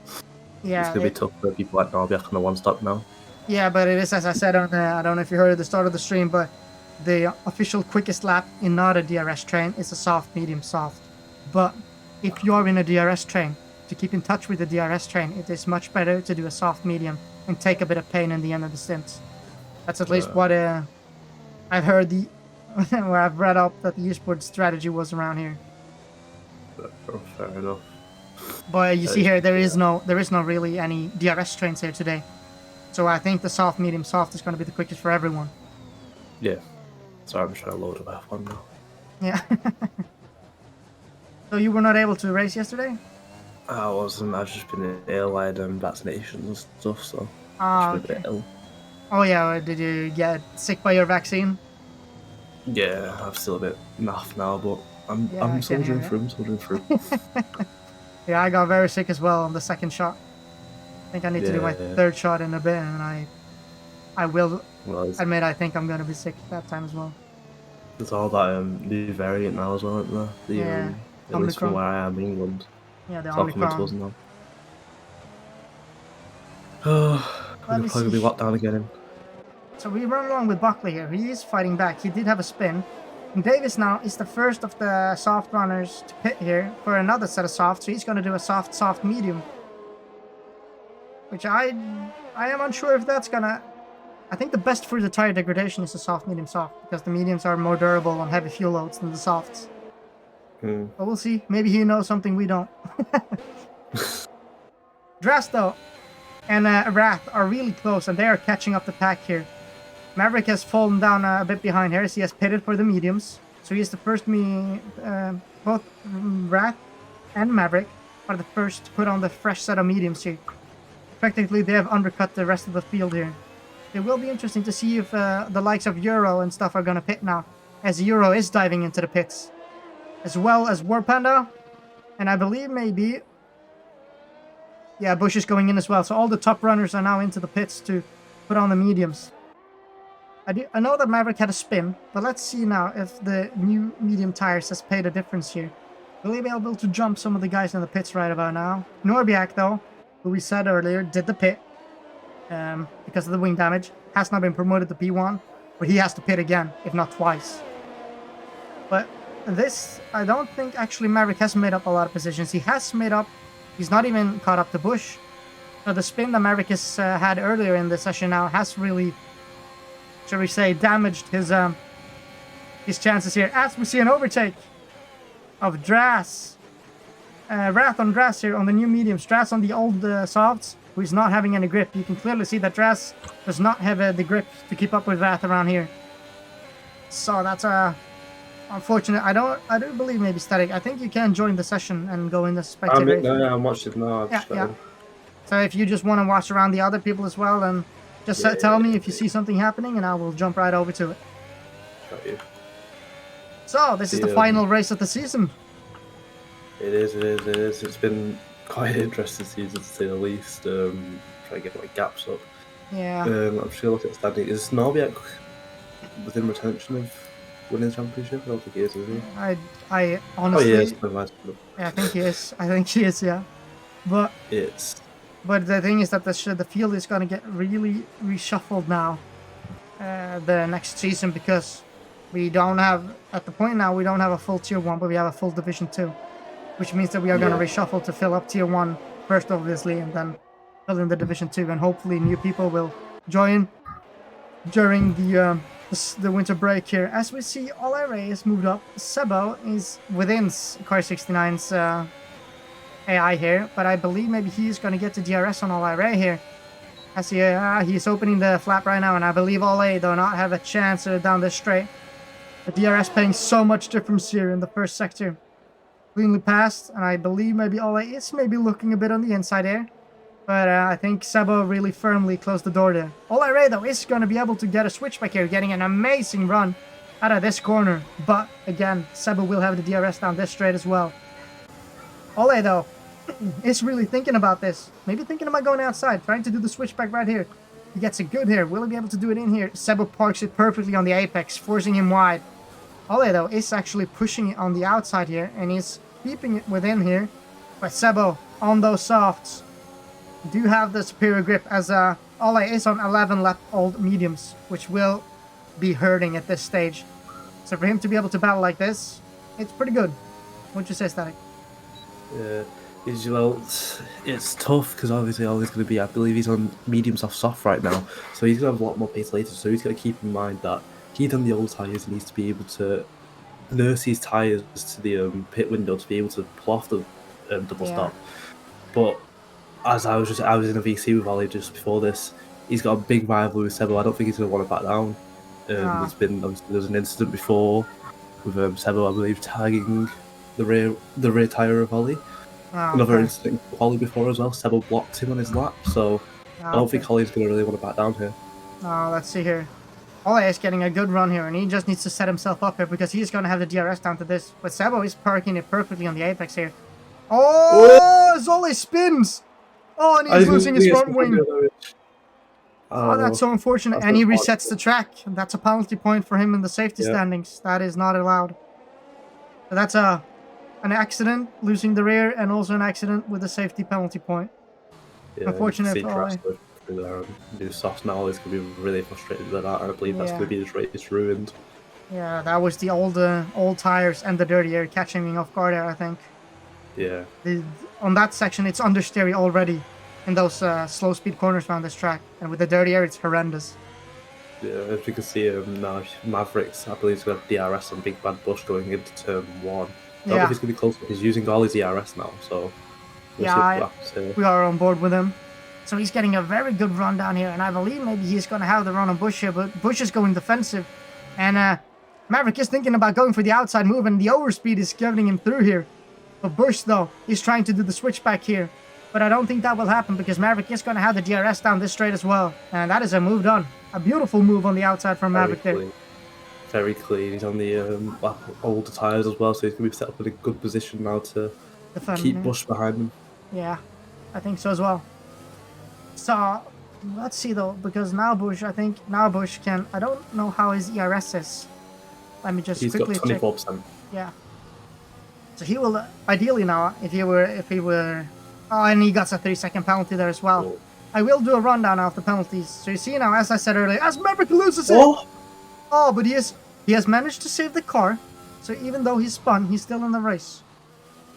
Yeah, it's gonna be tough for people like Narbiak on the 1-stop now. Yeah, but it is, as I said on I don't know if you heard at the start of the stream, but the official quickest lap in not a DRS train is a soft, medium, soft. But if you're in a DRS train, to keep in touch with the DRS train, it is much better to do a soft, medium and take a bit of pain in the end of the stint. That's at least what I've heard where I've read up that the esports strategy was around here. Fair enough. But you see here, there is no really any DRS trains here today. So I think the soft, medium, soft is going to be the quickest for everyone. Yeah. Sorry, I'm trying to load up F1 now. Yeah. So you were not able to race yesterday? I wasn't. I've just been ill. I had vaccinations and stuff, so Ah, just been a okay. bit ill. Oh yeah, did you get sick by your vaccine? Yeah, I'm still a bit naff now, but I'm Yeah, I can soldiering hear through. I'm soldiering through. Yeah, I got very sick as well on the second shot. I think I need to do my Yeah. third shot in a bit, and I will Well, admit I think I'm going to be sick that time as well. there's all that new variant now as well, isn't there? Yeah, At least from Omicron. where I am in England. Yeah, the It's all coming to us Omicron. now. Oh, Let me we're probably see. be locked down again. So we run along with Buckley here. He is fighting back. He did have a spin. And Davis now is the first of the soft runners to pit here for another set of soft. So he's going to do a soft, soft, medium. Which I am unsure if that's going to... I think the best for the tire degradation is the soft, medium, soft. Because the mediums are more durable on heavy fuel loads than the softs. But we'll see. Maybe he knows something we don't. Drasto and Wrath are really close, and they are catching up the pack here. Maverick has fallen down a bit behind here, as he has pitted for the mediums. So he is the first both Wrath and Maverick are the first to put on the fresh set of mediums here. Effectively, they have undercut the rest of the field here. It will be interesting to see if the likes of Euro and stuff are going to pit now, as Euro is diving into the pits. As well as War Panda, and I believe maybe... Yeah, Bush is going in as well, so all the top runners are now into the pits to put on the mediums. I know that Maverick had a spin, but let's see now if the new medium tires has paid a difference here. Will he be able to jump some of the guys in the pits right about now? Norbiak, though, who we said earlier, did the pit because of the wing damage, has now been promoted to P1, but he has to pit again, if not twice. But this, I don't think actually Maverick has made up a lot of positions. He has made up, he's not even caught up to Bush. So the spin that Maverick has had earlier in the session now has really, shall we say, damaged his chances here. As we see an overtake of Dras. Wrath on Dras here on the new mediums. Dras on the old softs, who is not having any grip. You can clearly see that Dras does not have the grip to keep up with Wrath around here. So that's unfortunate. I do believe maybe Static. I think you can join the session and go in the spectator. I'm watching now. Yeah. So if you just want to watch around the other people as well, then just tell me if you see something happening, and I will jump right over to it. Got you. So this is the final race of the season. It is. It's been quite an interesting season to say the least. Try to get my gaps up. Yeah. I'm just gonna look at the standing. Is Narbiak within retention of winning the championship? I don't think he is he? I Oh, honestly, he is. Never mind. yeah, I think he is. I think he is, yeah. But It's the thing is that the field is gonna get really reshuffled now, the next season, because we don't have, at the point now, we don't have a full tier 1, but we have a full division 2, which means that we are gonna Yeah. reshuffle to fill up tier 1 first, obviously, and then fill in the division 2, and hopefully new people will join during the winter break here. As we see, Olaire is moved up. Sebo is within Car 69's AI here, but I believe maybe he's going to get the DRS on Olaire here. As he's opening the flap right now, and I believe Ole do not have a chance down this straight. The DRS paying so much difference here in the first sector. Cleanly passed, and I believe maybe Ole is maybe looking a bit on the inside here. But I think Sebo really firmly closed the door there. Olaire, though, is going to be able to get a switchback here, getting an amazing run out of this corner. But, again, Sebo will have the DRS down this straight as well. Ole, though, is really thinking about this. Maybe thinking about going outside, trying to do the switchback right here. He gets it good here. Will he be able to do it in here? Sebo parks it perfectly on the apex, forcing him wide. Ole, though, is actually pushing it on the outside here, and he's keeping it within here. But Sebo, on those softs, do have the superior grip, as Ole is on 11 lap old mediums, which will be hurting at this stage. So for him to be able to battle like this, it's pretty good. What'd you say, Static? Yeah, well, it's tough because obviously Ollie's going to be, I believe he's on mediums off soft right now, so he's going to have a lot more pace later, so he's got to keep in mind that he's on the old tyres and needs to be able to nurse his tyres to the pit window to be able to pull off the double stop. But as I was in a VC with Ollie just before this, he's got a big rival with Sebo. I don't think he's going to want to back down. There was an incident before with Sebo, I believe, tagging the rear tyre of Ollie. Another incident with Ollie before as well. Sebo blocked him on his lap, so I don't think Ollie's going to really want to back down here. Let's see here. Ole is getting a good run here, and he just needs to set himself up here because he's going to have the DRS down to this. But Sebo is parking it perfectly on the apex here. Oh, Zole spins! Oh, and he's losing his front wing. Oh, that's so unfortunate. And he resets the track. That's a penalty point for him in the safety standings. That is not allowed. So that's an accident, losing the rear, and also an accident with a safety penalty point. Yeah, unfortunate for Ollie. New softs now is going to be really frustrated with that. I believe that's going to be his race ruined. Yeah, that was the old tires and the dirty air catching me off guard there, I think. Yeah. On that section, it's understeery already in those slow speed corners around this track. And with the dirty air, it's horrendous. Yeah, as you can see now, Mavericks, I believe, is going to have DRS on Big Bad Bush going into turn 1. I don't know if he's going to be close, but he's using all his DRS now, so we'll see what happens here. We are on board with him. So he's getting a very good run down here, and I believe maybe he's going to have the run on Bush here, but Bush is going defensive. And Maverick is thinking about going for the outside move, and the overspeed is getting him through here. But Bush, though, is trying to do the switchback here. But I don't think that will happen, because Maverick is going to have the DRS down this straight as well. And that is a move done. A beautiful move on the outside from Maverick there. Very clean. He's on the older tyres as well, so he's going to be set up in a good position now to keep Bush behind him. Yeah, I think so as well. So, let's see though, because now Bush can, I don't know how his ERS is. Let me just quickly check. He's got 24%. Yeah. So he will, ideally now, if he were, oh, and he got a 3-second penalty there as well. Oh. I will do a rundown of the penalties. So you see now, as I said earlier, as Maverick loses it. Oh, but he has managed to save the car. So even though he spun, he's still in the race.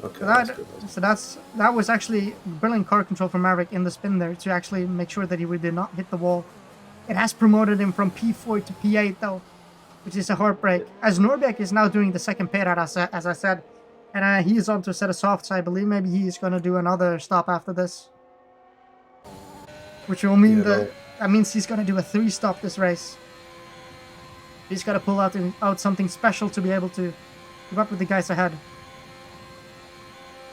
Okay, that was actually brilliant car control from Maverick in the spin there to actually make sure that he did not hit the wall. It has promoted him from P4 to P8 though, which is a heartbreak. As Norbeck is now doing the second pit out, as I said, and he is on to a set of softs. So I believe maybe he is going to do another stop after this, which will mean that means he's going to do a 3-stop this race. He's got to pull out something special to be able to keep up with the guys ahead.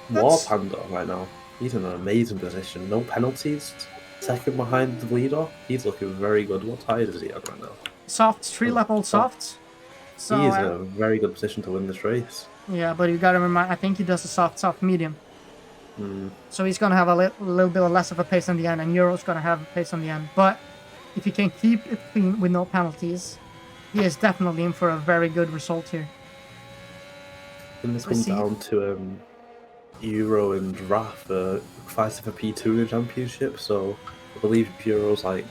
War Panda right now. He's in an amazing position. No penalties. Second behind the leader. He's looking very good. What tires is he on right now? Softs, 3-lap old softs. So, he is in a very good position to win this race. Yeah, but you gotta remember, I think he does a soft medium. So he's gonna have a little bit less of a pace on the end, and Euro's gonna have a pace on the end. But if he can keep it clean with no penalties, he is definitely in for a very good result here. And this We comes see- down to Euro and Raf fighting for P2 in the championship. So I believe Euro's like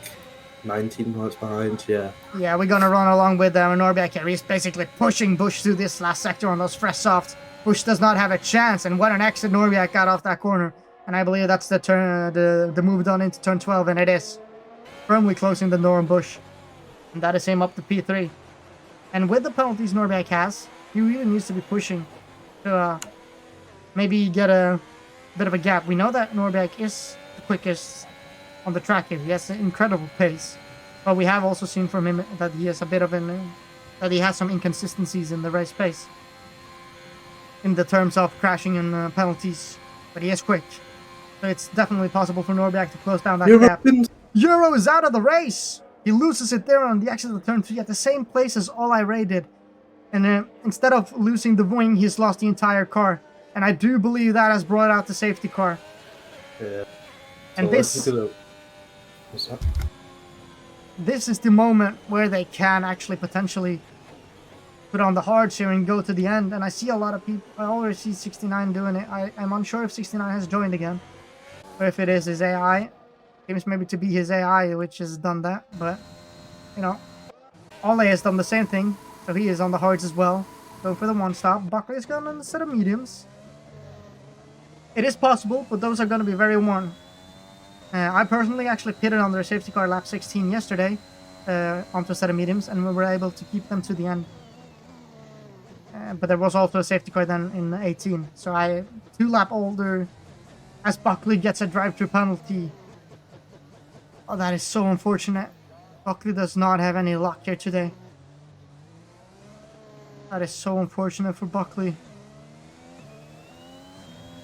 19 points behind. Yeah. Yeah, we're gonna run along with Norbeck here. He's basically pushing Bush through this last sector on those fresh softs. Bush does not have a chance, and what an exit Norbeck got off that corner. And I believe that's the turn, the move done into turn 12, and it is. Firmly closing the door on Bush. And that is him up to P3. And with the penalties Norbeck has, he really needs to be pushing to maybe get a bit of a gap. We know that Norbeck is the quickest on the track here. He has an incredible pace. But we have also seen from him that he has a bit of that he has some inconsistencies in the race pace. In the terms of crashing and penalties. But he is quick. So it's definitely possible for Norbeck to close down that gap. Euro is out of the race! He loses it there on the exit of turn 3 at the same place as All I did. And instead of losing the wing, he's lost the entire car. And I do believe that has brought out the safety car. Yeah. And So what's that? this is the moment where they can actually potentially put on the hards here and go to the end. And I see a lot of people. I already see 69 doing it. I'm unsure if 69 has joined again. Or if it is his AI. Seems maybe to be his AI which has done that. But, you know, Ole has done the same thing. So he is on the hards as well. Going for the one stop. Buckley is going on the set of mediums. It is possible, but those are going to be very worn. I personally actually pitted on their safety car lap 16 yesterday onto a set of mediums, and we were able to keep them to the end. But there was also a safety car then in 18, so I 2 lap older as Buckley gets a drive-through penalty. Oh, that is so unfortunate. Buckley does not have any luck here today. That is so unfortunate for Buckley.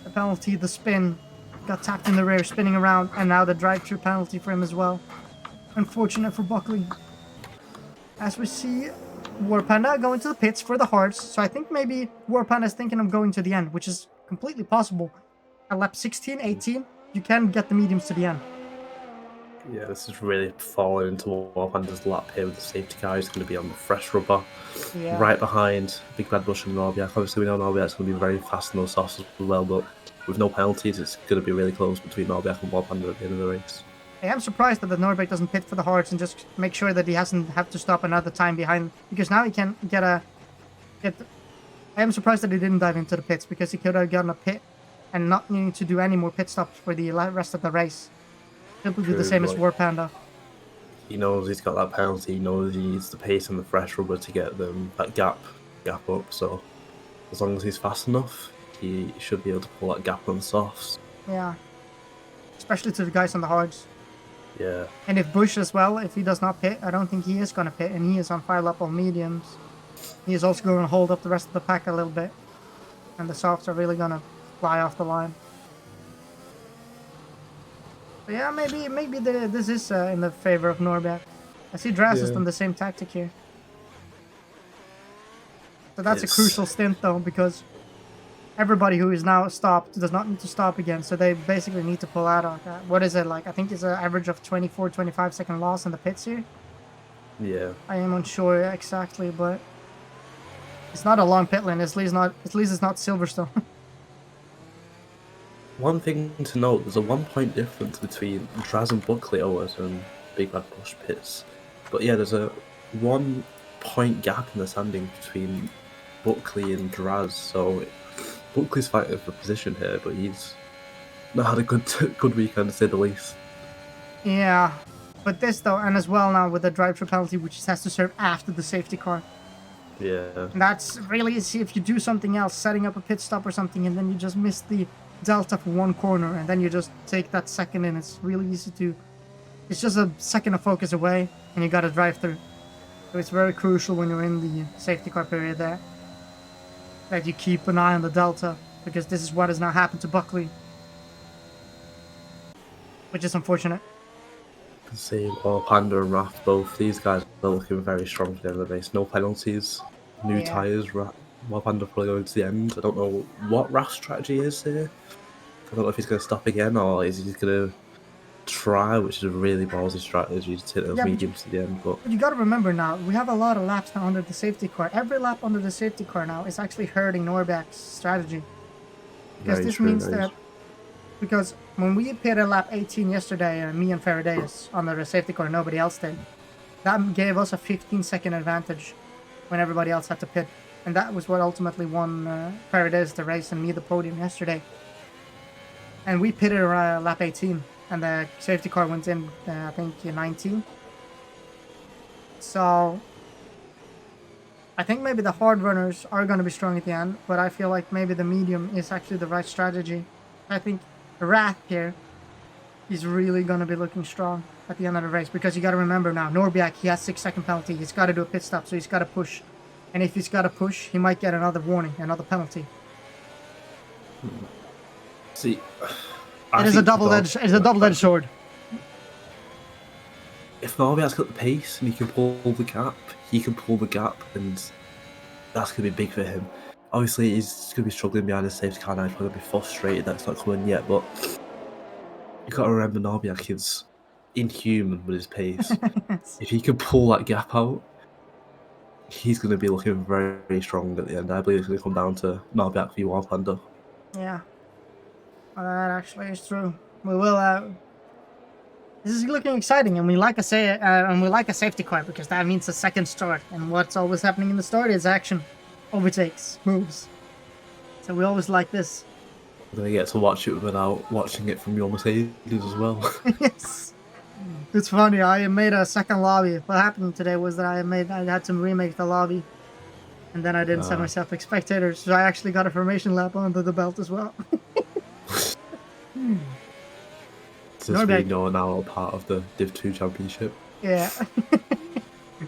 The penalty, the spin, got tapped in the rear, spinning around, and now the drive-through penalty for him as well. Unfortunate for Buckley. As we see War Panda going to the pits for the hards, so I think maybe War Panda is thinking of going to the end, which is completely possible. At lap 16, 18, you can get the mediums to the end. Yeah, this is really falling into Warpanda's lap here with the safety car. He's going to be on the fresh rubber, Yeah. right behind Big Bad Bush and Norbiak. Obviously, we know Norbiak's going to be very fast in those softs as well, but with no penalties, it's going to be really close between Norbiak and Warpanda at the end of the race. I am surprised that the Norbeck doesn't pit for the hards and just make sure that he hasn't have to stop another time behind, because now he can get I am surprised that he didn't dive into the pits, because he could have gotten a pit and not needing to do any more pit stops for the rest of the race. Simply do the True, same as but- War Panda. He knows he's got that penalty. He knows he needs the pace and the fresh rubber to get them that gap up. So as long as he's fast enough, he should be able to pull that gap on the softs. Yeah. Especially to the guys on the hards. Yeah. And if Bush as well, if he does not pit, I don't think he is going to pit, and he is on 5 lap on mediums. He is also going to hold up the rest of the pack a little bit. And the softs are really going to fly off the line. But yeah, maybe this is in the favor of Norbeck. I see Draz has Yeah. done the same tactic here. So that's a It's- crucial stint though, because everybody who is now stopped does not need to stop again, so they basically need to pull out of that. What is it like? I think it's an average of 24-25 second loss in the pits here. Yeah. I am unsure exactly, but it's not a long pit lane. At least it's not Silverstone. One thing to note, there's a 1 point difference between Draz and Buckley always and Big Bad Bush pits. But yeah, there's a 1 point gap in the standing between Buckley and Draz, so Buckley's fighting for position here, but he's not had a good weekend to say the least. Yeah, but this though, and as well now with the drive-through penalty, which has to serve after the safety car. Yeah. And that's really easy if you do something else, setting up a pit stop or something, and then you just miss the delta for one corner, and then you just take that second in. It's really easy to... It's just a second of focus away, and you gotta drive through. So it's very crucial when you're in the safety car period there, that you keep an eye on the delta, because this is what has now happened to Buckley. Which is unfortunate. See, well, Panda and Raph, both these guys are looking very strong for the end of the race. No penalties, new Yeah. tyres. Well, Panda probably going to the end. I don't know what Raph's strategy is here. I don't know if he's going to stop again or is he going to try, which is a really ballsy strategy to take those Yeah, but mediums to the end. But But you gotta remember now, we have a lot of laps now under the safety car. Every lap under the safety car now is actually hurting Norback's strategy. Because very this true, means very that, because when we pitted lap 18 yesterday, me and Faradaeus under the safety car, nobody else did, that gave us a 15-second advantage when everybody else had to pit. And that was what ultimately won Faradaeus the race and me the podium yesterday. And we pitted around lap 18, and the safety car went in, I think, in 19. So, I think maybe the hard runners are going to be strong at the end, but I feel like maybe the medium is actually the right strategy. I think Wrath here is really going to be looking strong at the end of the race, because you got to remember now, Norbiak, he has 6-second penalty. He's got to do a pit stop, so he's got to push. And if he's got to push, he might get another warning, another penalty. see, It is a double-edged sword. If Norbiak's got the pace and he can pull the gap, he can pull the gap, and that's going to be big for him. Obviously, he's going to be struggling behind the safety car now. He's probably going to be frustrated that it's not coming yet, but you've got to remember Norbiak is inhuman with his pace. If he can pull that gap out, he's going to be looking very, very strong at the end. I believe it's going to come down to Norbiak v Wild Panda. Yeah. Well, that actually is true. We will, this is looking exciting, and we like a safety car, because that means a second start. And what's always happening in the start is action, overtakes, moves. So we always like this. We're going to get to watch it without watching it from your Mercedes as well. Yes. It's funny. I made a second lobby. What happened today was that I had to remake the lobby, and then I didn't set myself like spectators, so I actually got a formation lap under the belt as well. Since we know now are part of the Div 2 Championship. Yeah.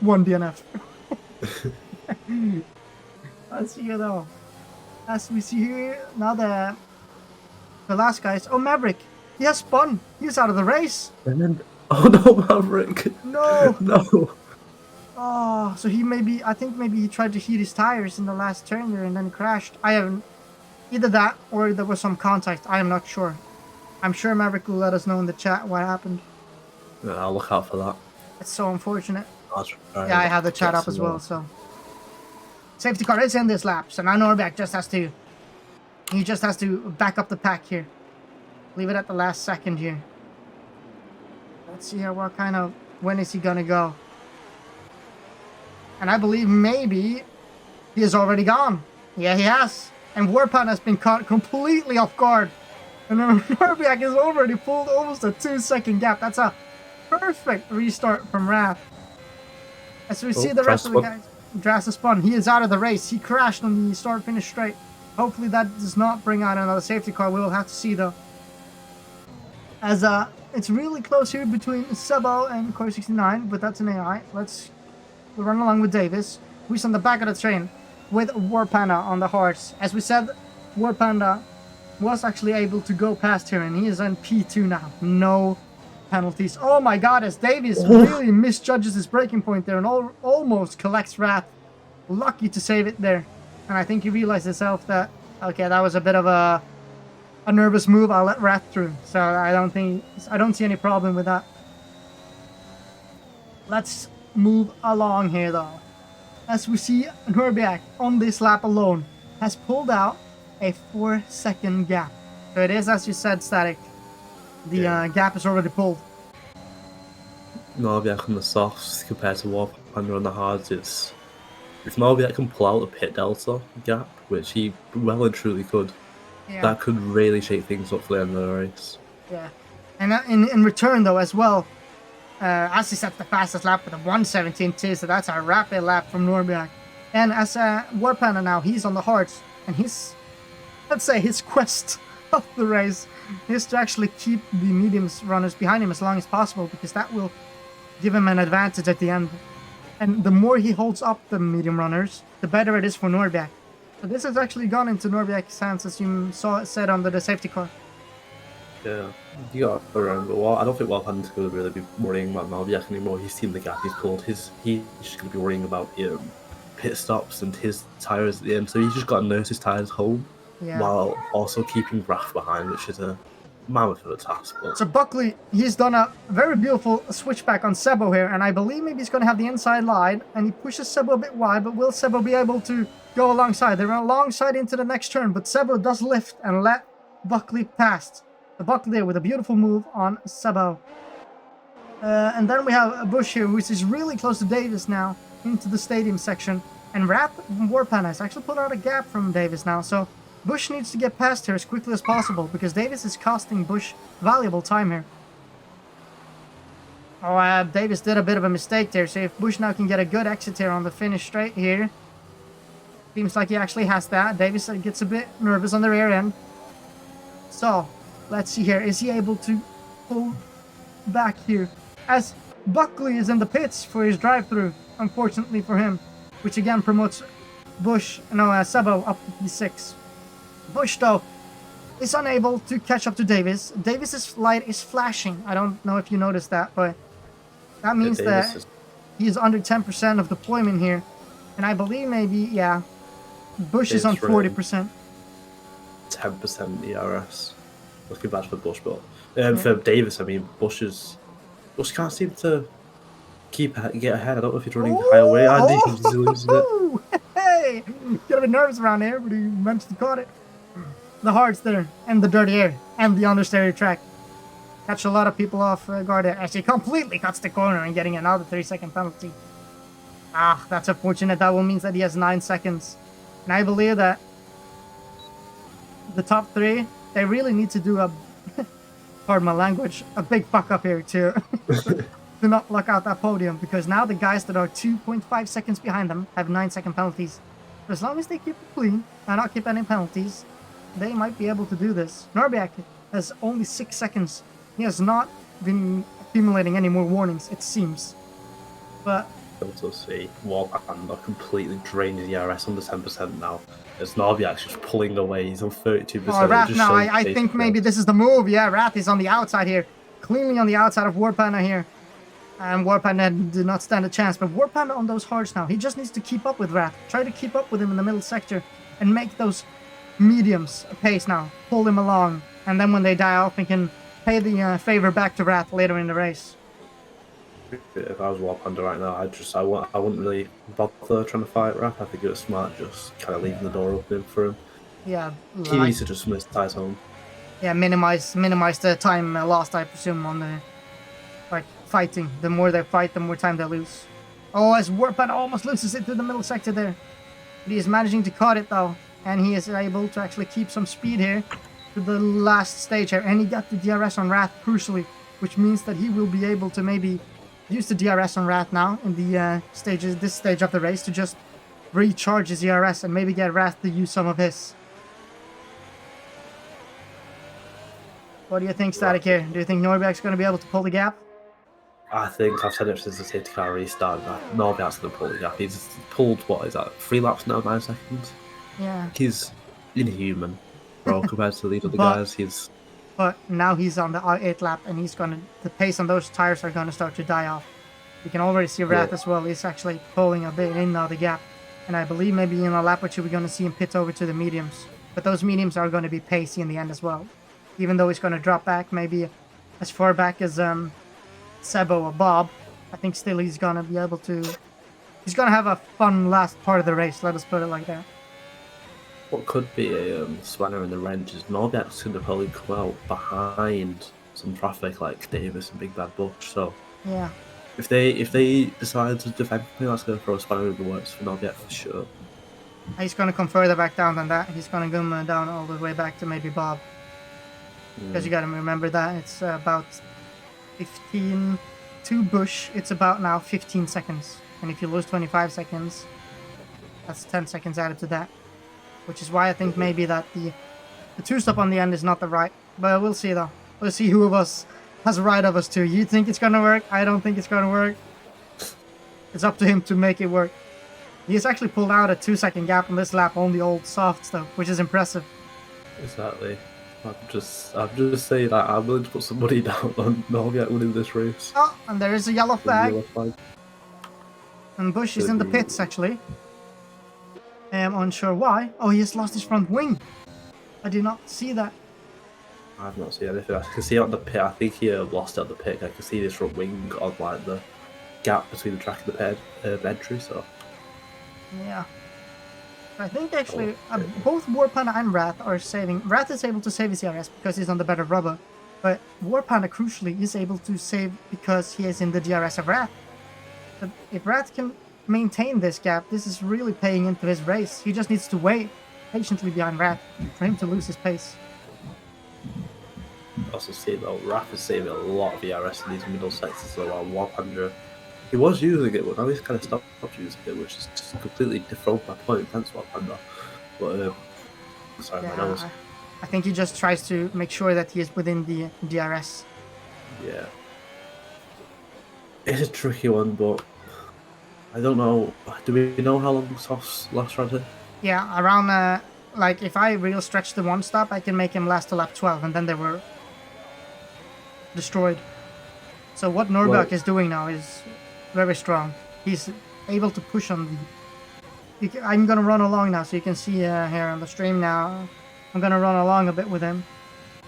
One DNF. Let's see here though. As we see here, now the last guys. Oh, Maverick. He has spun. He's out of the race. And then, oh no, Maverick. No. No. Oh, so I think maybe he tried to heat his tires in the last turn there and then crashed. I haven't, either that or there was some contact. I am not sure. I'm sure Maverick will let us know in the chat what happened. Yeah, I'll look out for that. It's so unfortunate. Yeah, Yeah, I have the chat up as well, so. Safety car is in this lap, so now Norbeck just has to back up the pack here. Leave it at the last second here. Let's see here when is he gonna go? And I believe maybe he has already gone. Yeah, he has. And Warpan has been caught completely off guard. And then Norbiak has already pulled almost a 2-second gap. That's a perfect restart from Wrath. As we see the rest of the guys. Dras has spun. He is out of the race. He crashed on the start-finish straight. Hopefully that does not bring out another safety car. We will have to see though. As it's really close here between Sebo and Core 69, but that's an AI. We'll run along with Davis, who's on the back of the train with War Panda on the horse. As we said, War Panda was actually able to go past here, and he is on P2 now. No penalties. Oh my god, as Davis really misjudges his braking point there and almost collects Wrath. Lucky to save it there. And I think he realized himself that, okay, that was a bit of a nervous move. I'll let Wrath through. So I don't see any problem with that. Let's move along here though. As we see, Norbiak on this lap alone has pulled out a 4-second gap. So it is, as you said, Static. The gap is already pulled. Norbiak on the softs compared to War Panda on the hards, if Norbiak can pull out the pit delta gap, which he well and truly could, that could really shake things up for the end of the race. Yeah. And in return though as well, as he set the fastest lap with a 1:17.2, so that's a rapid lap from Norbiak. And as War Panda now, he's on the hards, and let's say his quest of the race is to actually keep the mediums runners behind him as long as possible, because that will give him an advantage at the end. And the more he holds up the medium runners, the better it is for Norbiak. So this has actually gone into Norbiak's hands, as you saw it said under the safety car. Yeah, you got to remember, I don't think Wild Panda's going to really be worrying about Norbiak anymore. He's seen the gap he's pulled. He's just going to be worrying about pit stops and his tyres at the end. So he's just got to nurse his tyres home while also keeping Wrath behind, which is a mammoth of a task. But So Buckley, he's done a very beautiful switchback on Sebo here, and I believe maybe he's going to have the inside line, and he pushes Sebo a bit wide, but will Sebo be able to go alongside? They're alongside into the next turn, but Sebo does lift and let Buckley pass. The Buckley there with a beautiful move on Sebo. And then we have Bush here, which is really close to Davis now, into the stadium section. And Wrath from Warpana has actually put out a gap from Davis now, so Bush needs to get past here as quickly as possible, because Davis is costing Bush valuable time here. Oh, Davis did a bit of a mistake there, so if Bush now can get a good exit here on the finish straight here, seems like he actually has that. Davis gets a bit nervous on the rear end. So, let's see here, is he able to pull back here? As Buckley is in the pits for his drive-through, unfortunately for him, which again promotes Sebo up to P6. Bush, though, is unable to catch up to Davis. Davis's light is flashing. I don't know if you noticed that, but that means that he's under 10% of deployment here. And I believe maybe, yeah, Bush is on 40%. 10% ERS. Looking bad for Bush, but for Davis, I mean, Bush can't seem to get ahead. I don't know if he's running high away. I think he's losing it. Hey, get a bit nervous around here, but he managed to caught it. The hards there, and the dirty air, and the understeer track. Catch a lot of people off guard there, as he completely cuts the corner and getting another 3-second penalty. Ah, that's unfortunate. That will mean that he has 9 seconds. And I believe that the top 3, they really need to do a, pardon my language, a big fuck up here to to not lock out that podium, because now the guys that are 2.5 seconds behind them have 9-second penalties. But as long as they keep it clean and not keep any penalties, they might be able to do this. Norbiak has only 6 seconds. He has not been accumulating any more warnings, it seems. But Also see Warpanda completely drained his ERS under 10% now. As Norbiak's just pulling away, he's on 32%. oh, Wrath now, I think maybe this is the move. Yeah, Wrath is on the outside here. Cleanly on the outside of Warpanda here. And Warpanda did not stand a chance. But Warpanda on those hards now. He just needs to keep up with Wrath. Try to keep up with him in the middle sector. And make those mediums a pace now. Pull him along. And then when they die off, he can pay the favor back to Wrath later in the race. If I was Warpanda right now, I wouldn't really bother trying to fight Wrath. I think it was smart just kind of leaving the door open for him. Yeah, He needs to just miss ties home. yeah, minimize the time lost, I presume, on the fighting. The more they fight, the more time they lose. Oh, as Warpanda almost loses it to the middle sector there. But he is managing to cut it though, and he is able to actually keep some speed here to the last stage here. And he got the DRS on Wrath crucially, which means that he will be able to maybe use the DRS on Wrath now in the this stage of the race to just recharge his DRS and maybe get Wrath to use some of his. What do you think, Static here? Do you think Norbiak's going to be able to pull the gap? I think I've said it since the safety car restart that Norbiak's going to pull the gap. He's pulled, what is that, 3 laps now, 9 seconds? Yeah. He's inhuman, bro, compared to these other But- guys. But now he's on the 8th lap, and the pace on those tires are going to start to die off. You can already see Wrath as well. He's actually pulling a bit in now the gap. And I believe maybe in a lap or two we're going to see him pit over to the mediums. But those mediums are going to be pacey in the end as well. Even though he's going to drop back maybe as far back as Sebo or Bob, I think still he's going to be able to... He's going to have a fun last part of the race, let us put it like that. What could be a spanner in the wrench is Norbiak's going to probably come out behind some traffic like Davis and Big Bad Bush. So Yeah. if they decide to defend, I think that's going to throw a spanner in the works for Norbiak for sure. He's going to come further back down than that. He's going to come down all the way back to maybe Bob. Because you got to remember that it's about 15 to Bush. It's about now 15 seconds. And if you lose 25 seconds, that's 10 seconds added to that. Which is why I think maybe that the 2-stop on the end is not the right. But we'll see though. We'll see who of us has a right of us two. You think it's going to work? I don't think it's going to work. It's up to him to make it work. He has actually pulled out a 2-second gap on this lap on the old soft stuff, which is impressive. Exactly. I'm just saying that I'm willing to put some money down on Norbiak winning this race. Oh, and there is a yellow flag. Yellow flag. And Bush is in the pits, actually. I'm unsure why. Oh, he has lost his front wing. I did not see that. I've not seen anything. I can see on the pit. I think he lost it on the pit. I can see this front wing on like the gap between the track and the pit entry. So Yeah. I think actually both War Panda and Wrath are saving. Wrath is able to save his DRS because he's on the better rubber, but War Panda crucially is able to save because he is in the DRS of Wrath. But if Wrath can maintain this gap, this is really paying into his race. He just needs to wait patiently behind Wrath for him to lose his pace. also see though, Raph is saving a lot of ERS in these middle sectors. So while Warpander, he was using it, but now he's kind of stopped using it, which is just completely dethroned my point against Warpander. But sorry, my nose. I think he just tries to make sure that he is within the DRS. Yeah, it's a tricky one, but I don't know. Do we know how long Soft's last round here? Yeah, around like if I real stretch the one stop, I can make him last to lap 12, and then they were destroyed. So what Norbak is doing now is very strong. He's able to push on the. I'm gonna run along now, so you can see here on the stream now. I'm gonna run along a bit with him.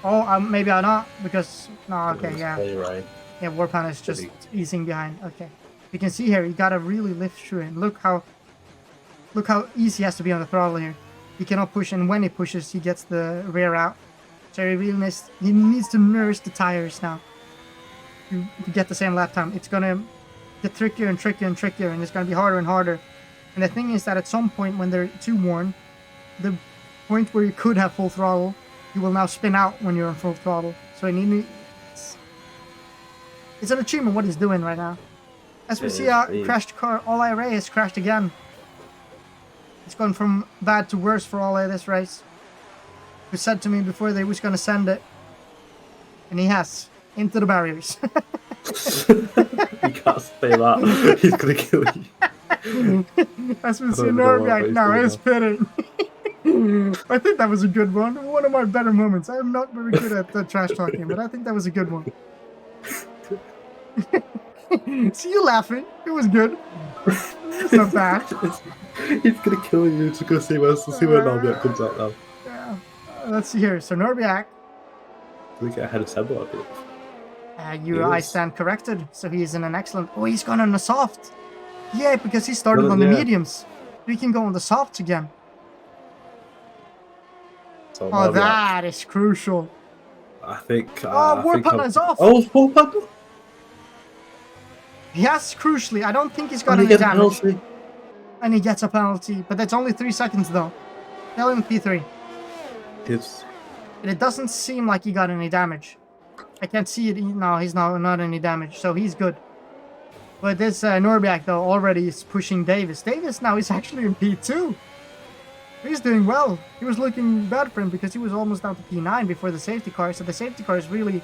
Oh, maybe I'm not because no. Okay, yeah. Right. Yeah, Warpan is just easing behind. Okay, you can see here he gotta really lift through it. Look how easy he has to be on the throttle here. He cannot push, and when he pushes, he gets the rear out. So he needs to nurse the tires now to get the same lap time. It's gonna get trickier and trickier and trickier, and it's gonna be harder and harder. And the thing is that at some point when they're too worn, the point where you could have full throttle, you will now spin out when you're on full throttle. So it's an achievement what he's doing right now. As we see our crashed car, All-IRA has crashed again. It's gone from bad to worse for All-A this race. Who said to me before they was gonna send it, and he has into the barriers. You can't say that. He's gonna kill you. As we see Norbak now is pitting. I think that was a good one. One of my better moments. I'm not very good at the trash talking, but I think that was a good one. See you laughing. It was good. It's not bad. He's gonna kill you. Just go see where Norbak comes out now. Yeah. Let's see here. So Norbak. We get ahead of Sebo, I believe. I stand corrected. So he's in an excellent. Oh, he's gone on the soft. Yeah, because he started on the mediums. We can go on the softs again. So oh, that is crucial. I think. Warpana is off. Oh, Warpana. Yes, crucially. I don't think he's got any damage. Penalty. And he gets a penalty, but that's only 3 seconds though. Tell him P3. And it doesn't seem like he got any damage. I can't see it. No, he's not any damage, so he's good. But this Norbak though already is pushing Davis. Davis now is actually in P2. He's doing well. He was looking bad for him because he was almost down to P9 before the safety car. So the safety cars really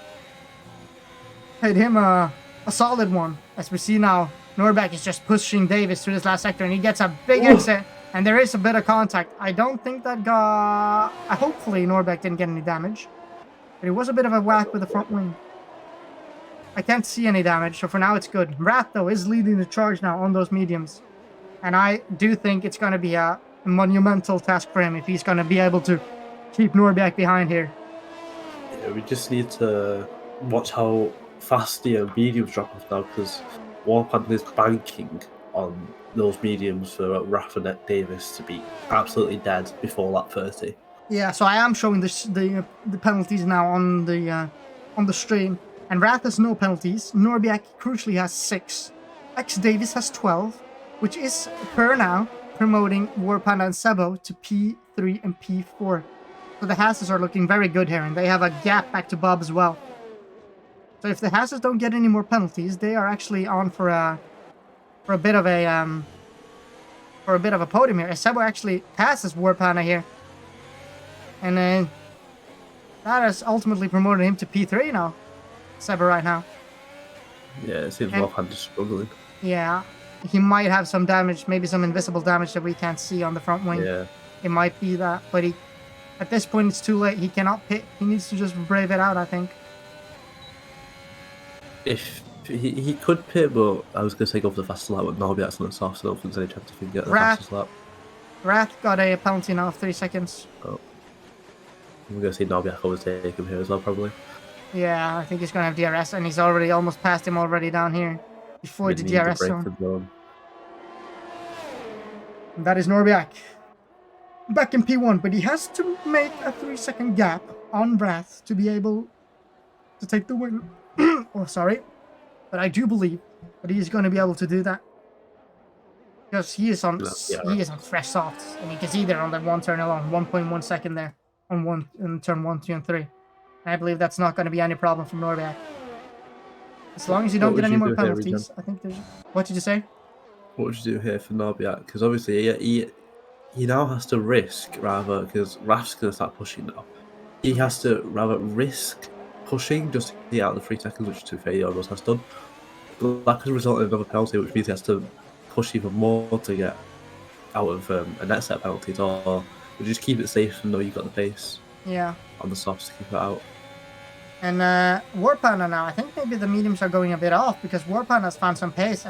hit him a solid one. As we see now, Norbak is just pushing Davis through this last sector, and he gets a big exit. And there is a bit of contact. I don't think that got. Hopefully Norbak didn't get any damage, but it was a bit of a whack with the front wing. I can't see any damage, so for now it's good. Wrath though is leading the charge now on those mediums, and I do think it's going to be a monumental task for him if he's going to be able to keep Norbak behind here. Yeah, we just need to watch how fast the mediums drop off now, because Warpant is banking on those mediums for Rafa and Davis to be absolutely dead before lap 30. Yeah, so I am showing the penalties now on the stream, and Wrath has no penalties. Norbak crucially has 6. X Davis has 12, which is per now promoting Warpanda and Sebo to P3 and P4. So the Hasses are looking very good here, and they have a gap back to Bob as well. So if the Hasses don't get any more penalties, they are actually on for a bit of a podium here. Sebo actually passes Warpanda here, and then that has ultimately promoted him to P3 now. Sebo right now. Yeah, it seems Warpanda's struggling. Yeah, he might have some damage, maybe some invisible damage that we can't see on the front wing. Yeah, it might be that, but at this point it's too late. He cannot pit. He needs to just brave it out, I think. If he could pit, but I was going to say go for the fastest lap, but Norbak's on the soft, so I don't think there's any chance if he can get the fastest lap. Wrath got a penalty now of 3 seconds. Oh. We're going to see Nobiak overtake him here as well, probably. Yeah, I think he's gonna have DRS, and he's already almost passed him already down here before the They need to DRS break zone. the zone. And that is Norbiak. Back in P1, but he has to make a 3-second gap on Wrath to be able to take the win. Oh, sorry. But I do believe that he's going to be able to do that. Because he is on fresh softs, and you can see there on that one turn alone, 1.1 second there in turn 1, 2, and 3. And I believe that's not going to be any problem from Norbiak. As long as you don't get any more penalties, I think there's... What did you say? What would you do here for Nobiak? Because obviously he now has to risk rather, because Raf's going to start pushing now. He has to rather risk pushing just to get out of the 3 seconds, which to be fair he almost has done. But that could result in another penalty, which means he has to push even more to get out of a net set penalties, or would you just keep it safe and know you've got the pace Yeah. on the softs to keep it out? And Warpana now, I think maybe the mediums are going a bit off because Warpana has found some pace.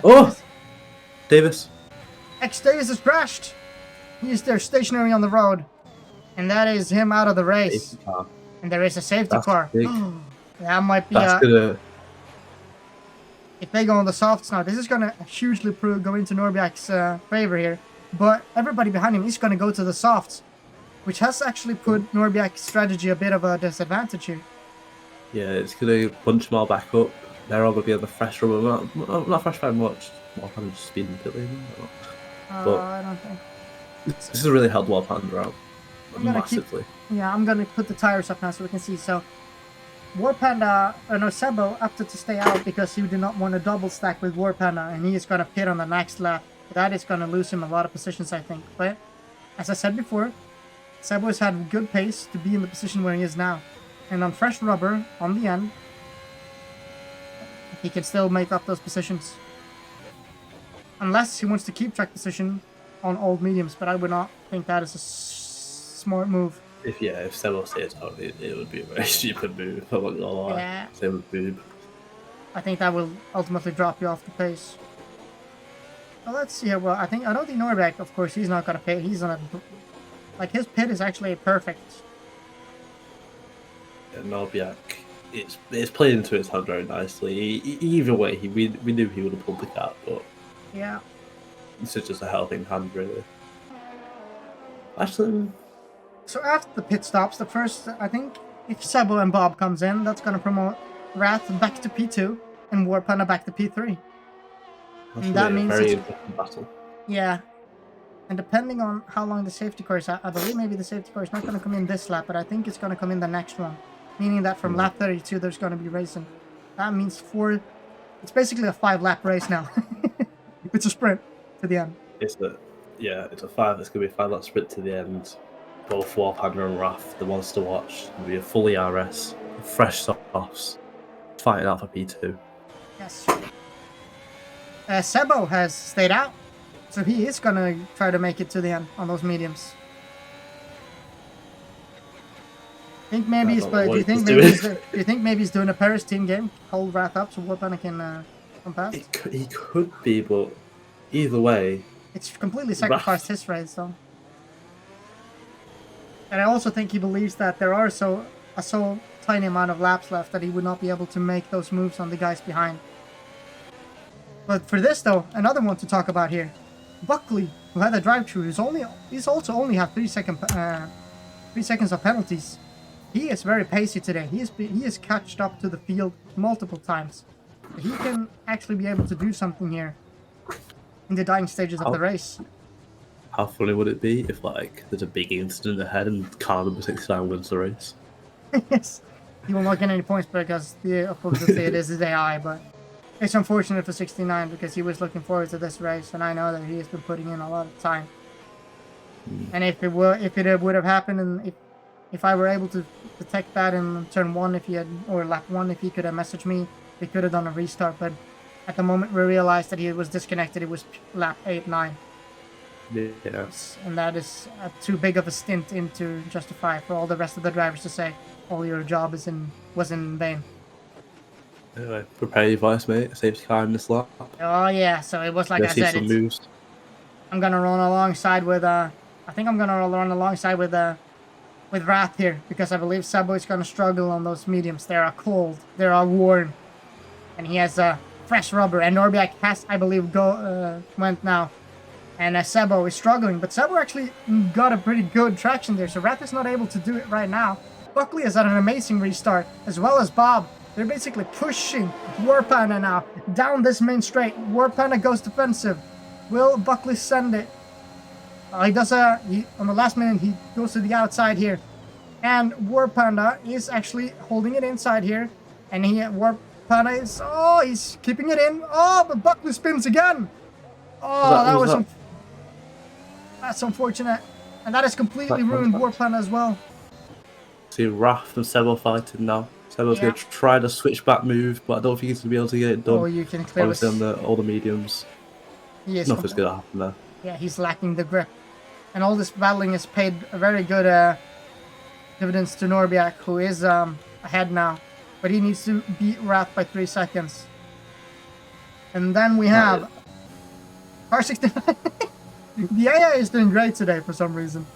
Davis! X-Davis has crashed! He is there stationary on the road. And that is him out of the race. And there is a safety car. Big. That might be That's gonna... If they go on the softs now, this is going to hugely go into Norbiak's favor here. But everybody behind him is going to go to the softs, which has actually put Norbiak's strategy a bit of a disadvantage here. Yeah, it's going to bunch them all back up. They're all going to be on the fresh rubber. Not fresh very much. More kind of just speed in the pit lane. But I don't think. this has really helped Warpanda out. Massively. I'm going to put the tires up now so we can see. So, Warpanda, Sebo opted to stay out because he did not want to double stack with Warpanda, and he is going to pit on the next lap. That is going to lose him a lot of positions, I think. But, as I said before, Sebo has had good pace to be in the position where he is now. And on fresh rubber, on the end, he can still make up those positions. Unless he wants to keep track position on old mediums, but I would not think that is a smart move. If Sebo stays out, it would be a very stupid move. I'm not gonna lie. Yeah. Same with Boob. I think that will ultimately drop you off the pace. Well, let's see here. Well, I don't think Norbiak, of course, he's not gonna pit. He's on a... Like, his pit is actually perfect. Yeah, Nobiak, it's played into his hand very nicely. Either way, we knew he would have pulled the cap, but... Yeah. It's just a helping hand, really. Actually... So after the pit stops, the first, I think, if Sebo and Bob comes in, that's going to promote Wrath back to P2 and Warpana back to P3. That's that really means a very it's... interesting battle. Yeah. And depending on how long the safety car is, I believe maybe the safety car is not going to come in this lap, but I think it's going to come in the next one. Meaning that from lap 32, there's going to be racing. That means it's basically a 5-lap race now. It's a sprint to the end. It's a 5. It's going to be a 5-lap sprint to the end. Both Warpanda and Wrath, the ones to watch. It'll be a fully RS, fresh softs, fighting out for P2. Yes. Sebo has stayed out, so he is gonna try to make it to the end on those mediums. Do you think maybe he's doing a Paris team game? Hold Wrath up so Warpana can come past? He could be, but either way, it's completely sacrificed his race, though. And I also think he believes that there are so tiny amount of laps left that he would not be able to make those moves on the guys behind. But for this, though, another one to talk about here, Buckley, who had a drive-through, he's also only had 3 seconds of penalties. He is very pacey today. He is catched up to the field multiple times. He can actually be able to do something here in the dying stages of the race. How funny would it be if, like, there's a big incident ahead and car number 69 wins the race? Yes. He will not get any points because obviously it is his AI, but it's unfortunate for 69 because he was looking forward to this race, and I know that he has been putting in a lot of time. And if it would have happened, and if I were able to detect that in turn 1, or lap 1, if he could have messaged me, we could have done a restart. But at the moment we realized that he was disconnected, it was lap 8, 9. Yeah. And that is too big of a stint to justify for all the rest of the drivers to say, "Oh, your job was in vain." Anyway, prepare your voice, mate. Safety car in this lap. Oh yeah, so it was like I said. I'm gonna run alongside with with Wrath here, because I believe Sebo is going to struggle on those mediums. They are cold, they are worn, and he has a fresh rubber. And Norbiak has, I believe, went now, and Sebo is struggling. But Sebo actually got a pretty good traction there, so Wrath is not able to do it right now. Buckley has had an amazing restart, as well as Bob. They're basically pushing War Panda now down this main straight. War Panda goes defensive. Will Buckley send it? He does on the last minute, he goes to the outside here. And War Panda is actually holding it inside here. And War Panda is, he's keeping it in. Oh, but Buckley spins again. Oh, that's unfortunate. And that has completely ruined War Panda as well. See Wrath and Sebo fighting now. Sebo's going to try the switchback move, but I don't think he's going to be able to get it done. Oh, you can clearly obviously on all the mediums. Nothing's going to happen there. Yeah, he's lacking the grip. And all this battling has paid a very good dividends to Norbiak, who is ahead now. But he needs to beat Wrath by 3 seconds. And then we have Car 69. The AI is doing great today for some reason.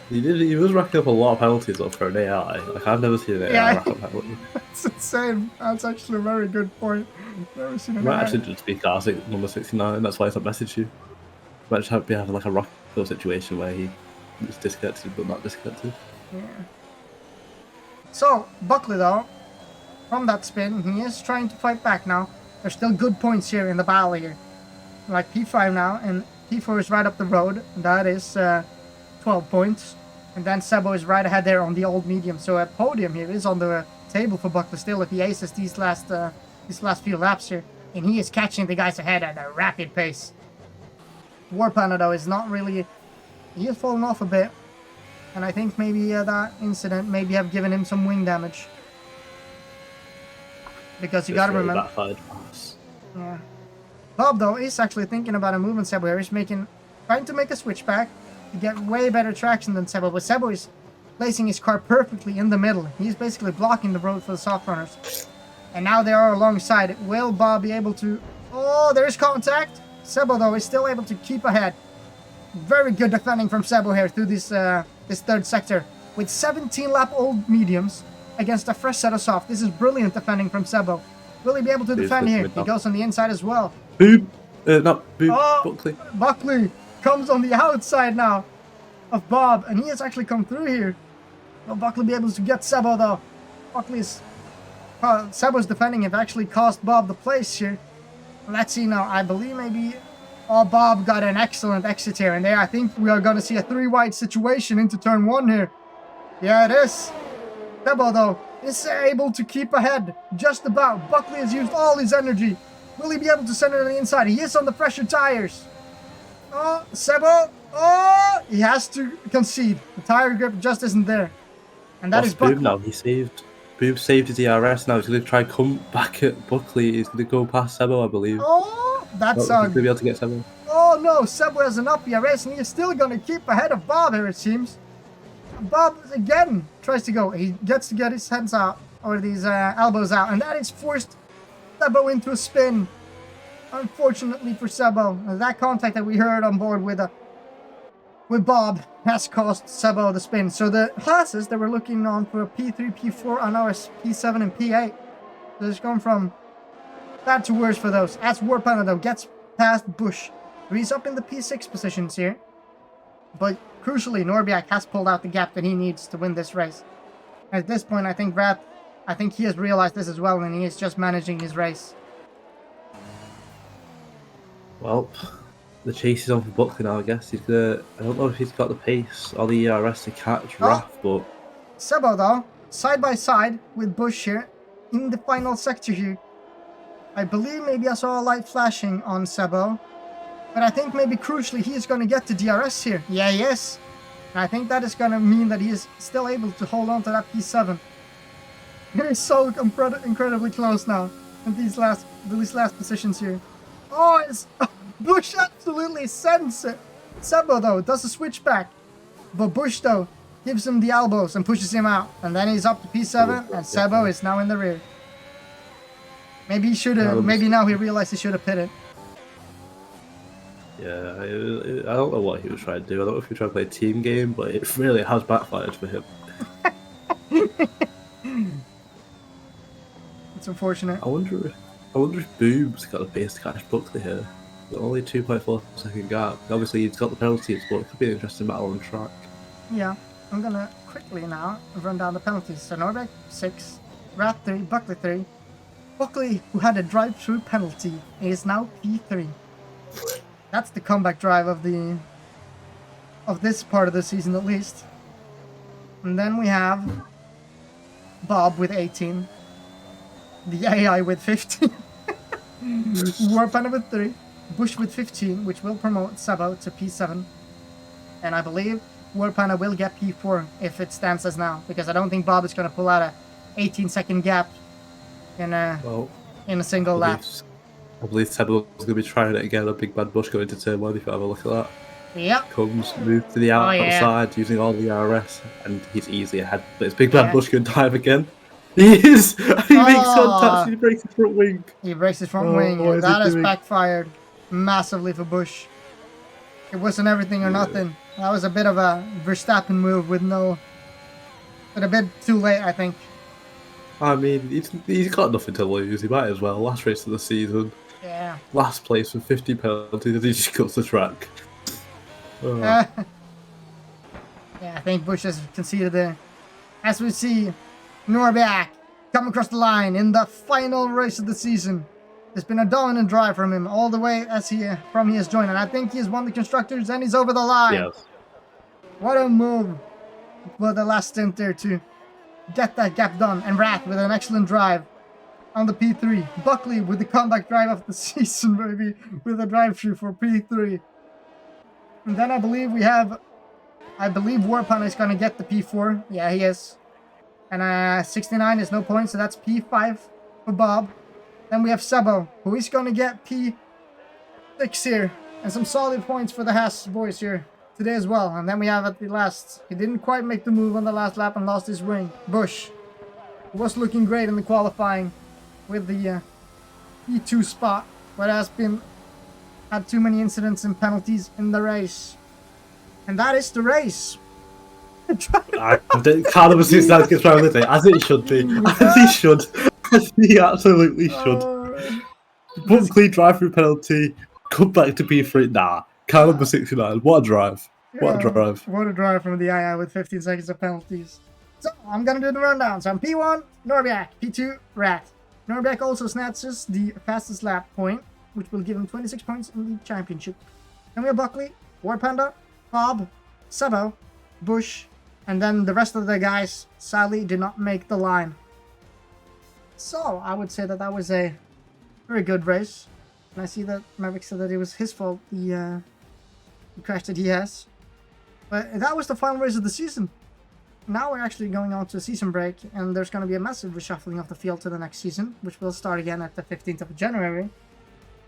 He was racking up a lot of penalties though for an AI. Like I've never seen an AI rack up penalties. That's insane. That's actually a very good point. Never seen an Might AI. actually just be car number 69. That's why I messaged you. Might just be having like a rock situation where he is disconnected but not disconnected. Yeah. So Buckley though, from that spin, he is trying to fight back now. There's still good points here in the battle here. Like P5 now, and P4 is right up the road. That is 12 points. And then Sebo is right ahead there on the old medium. So a podium here is on the table for Buckley still if he aces these last few laps here. And he is catching the guys ahead at a rapid pace. War Panda though is not really... He has fallen off a bit. And I think maybe that incident maybe have given him some wing damage. Because you gotta remember... Backfired pass. Yeah. Bob though is actually thinking about a move on Sebo here. He's trying to make a switchback to get way better traction than Sebo. But Sebo is placing his car perfectly in the middle. He's basically blocking the road for the soft runners. And now they are alongside. Will Bob be able to... Oh, there is contact. Sebo though is still able to keep ahead. Very good defending from Sebo here through this third sector. With 17 lap old mediums against a fresh set of soft. This is brilliant defending from Sebo. Will he be able to defend here? He goes on the inside as well. Boob! Not Boob, Buckley. Buckley comes on the outside now of Bob, and he has actually come through here. Will Buckley be able to get Sebo though? Sebo's defending have actually cost Bob the place here. Let's see now. I believe maybe Bob got an excellent exit here, and there I think we are going to see a 3-wide situation into turn 1 here. Yeah, it is. Sebo though is able to keep ahead just about. Buckley has used all his energy. Will he be able to send it on the inside? He is on the fresher tires. Oh, Sebo. Oh, he has to concede. The tire grip just isn't there. And that is Buckley. Boob now. He saved. Boob saved his ERS now. He's going to try come back at Buckley. He's going to go past Sebo, I believe. Oh, that's he's going to be able to get Sebo. Oh no, Sebo has an up ERS and he is still going to keep ahead of Bob here, it seems. Bob again tries to go. He gets to get his hands out, or these elbows out, and that is forced Sebo into a spin. Unfortunately for Sebo, that contact that we heard on board with Bob has cost Sebo the spin. So the classes that we're looking on for P3, P4 are now P7 and P8. So it's gone from bad to worse for those. As War Panda though gets past Bush, he's up in the P6 positions here. But crucially, Norbiak has pulled out the gap that he needs to win this race. At this point, I think he has realized this as well, and he is just managing his race. Well, the chase is on for Buckley now, I guess. I don't know if he's got the pace or the ERS to catch Wrath, but... Sebo, though, side by side with Bush here, in the final sector here. I believe maybe I saw a light flashing on Sebo. But I think maybe crucially he is going to get to DRS here. Yeah, he is. And I think that is going to mean that he is still able to hold on to that P7. He is so incredibly close now in these last positions here. Oh, Bush absolutely sends it. Sebo, though, does a switchback. But Bush, though, gives him the elbows and pushes him out. And then he's up to P7, and Sebo is now in the rear. Maybe he should have. Maybe now he realized he should have pitted. Yeah, I don't know what he was trying to do. I don't know if he was trying to play a team game, but it really has backfired for him. It's unfortunate. I wonder if Boom's got the pace to catch Buckley here. Only 2.4 second gap. Obviously, he's got the penalties, but it could be an interesting battle on track. Yeah, I'm gonna quickly now run down the penalties. So Norbeck 6, Rat 3, Buckley 3. Buckley, who had a drive-through penalty, is now P3. That's the comeback drive of this part of the season at least. And then we have Bob with 18, the AI with 15, Warpana with 3, Bush with 15, which will promote Sabo to P7, and I believe Warpana will get P4 if it stands as now, because I don't think Bob is going to pull out a 18-second gap in a single lap. I believe Sebel's going to be trying it again. A big bad Bush going to turn 1. If you have a look at that. Yep. Comes, move to the Oh, yeah. outside using all the RS, and he's easily ahead. But it's Big Bad Yeah. Bush going to dive again. He is! He makes contact, he breaks his front wing. He breaks his front Oh, wing, what and is that he has doing? backfired massively for Bush. It wasn't everything or nothing. That was a bit of a Verstappen move with a bit too late, I think. I mean, he's got nothing to lose. He might as well. Last race of the season. Yeah. Last place with 50 penalties, and he just cuts the track. Oh. Yeah, I think Bush has conceded there. As we see Norbeck come across the line in the final race of the season. It's been a dominant drive from him all the way as he has joined, and I think he's won the constructors and he's over the line. Yes. What a move for the last stint there to get that gap done, and Rath with an excellent drive on the P3. Buckley with the comeback drive of the season, baby, with a drive-through for P3. And then I believe Warpan is going to get the P4. Yeah, he is. And 69 is no point, so that's P5 for Bob. Then we have Sebo, who is going to get P6 here. And some solid points for the Haas boys here today as well. And then we have at the last, he didn't quite make the move on the last lap and lost his ring. Bush, who was looking great in the qualifying with the P2 spot, but has had too many incidents and penalties in the race. And that is the race. Carnival Suits now gets round the day, as it should be. As he should. As he absolutely should. Buckley drive-through penalty, come back to P3. Nah. Carnival 69. What a drive. What a drive. What a drive from the II with 15 seconds of penalties. So, I'm going to do the rundown. So, I'm P1, Norbeck. P2, Rat. Norbeck also snatches the fastest lap point, which will give him 26 points in the championship. Then we have Buckley, War Panda, Bob, Sebo, Bush, and then the rest of the guys sadly did not make the line. So, I would say that was a very good race. And I see that Maverick said that it was his fault, the crash that he has. But that was the final race of the season. Now we're actually going on to a season break, and there's going to be a massive reshuffling of the field to the next season, which will start again at the 15th of January.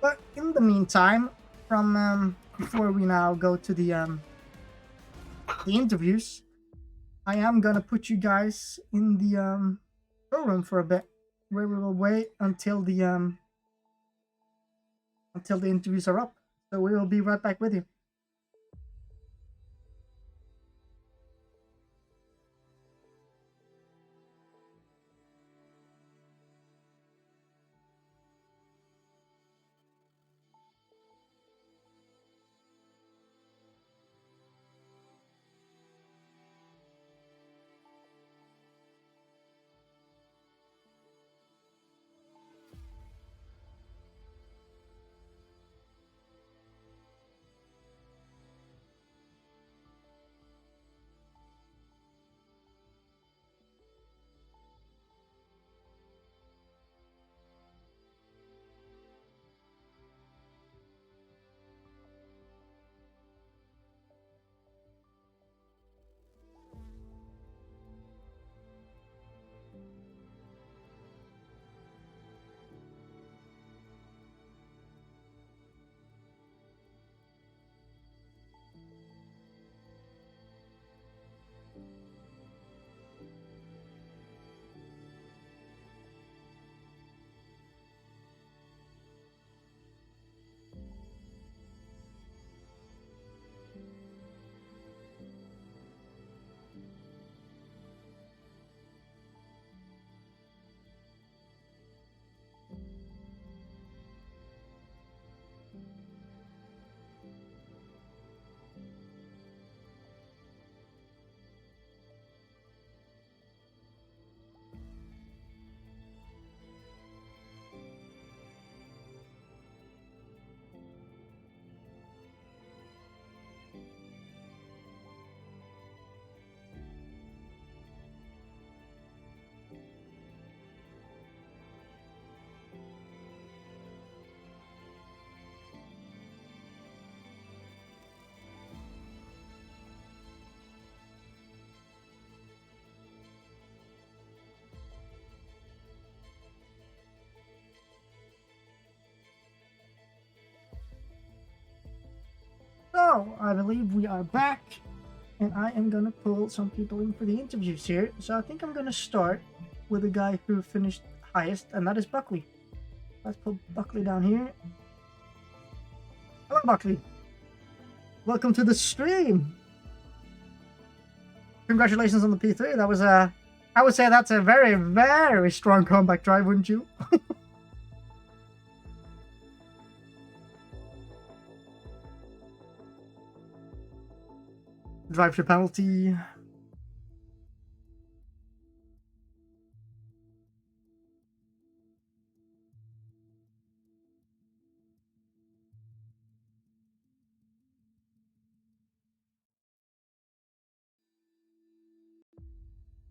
But in the meantime, from before we now go to the interviews, I am going to put you guys in the showroom for a bit, where we will wait until the interviews are up. So we will be right back with you. So, I believe we are back, and I am gonna pull some people in for the interviews here. So I think I'm gonna start with the guy who finished highest, and that is Buckley. Let's put Buckley down here. Hello, Buckley. Welcome to the stream. Congratulations on the P3. That was I would say that's a very, very strong comeback drive, wouldn't you? Drive to penalty.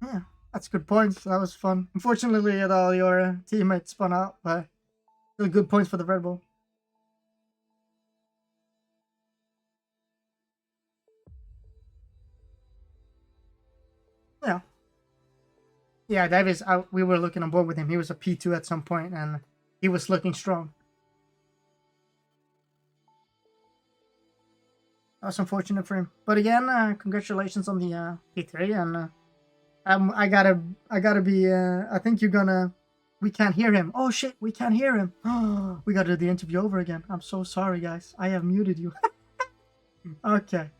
Yeah, that's good points. That was fun. Unfortunately, all your teammates spun out, but still good points for the Red Bull. Yeah. Yeah, Davis, we were looking on board with him. He was a P2 at some point, and he was looking strong. That was unfortunate for him. But again, congratulations on the P3, and I gotta be. I think you're gonna. We can't hear him. Oh shit, we can't hear him. Oh, we gotta do the interview over again. I'm so sorry, guys. I have muted you. Okay.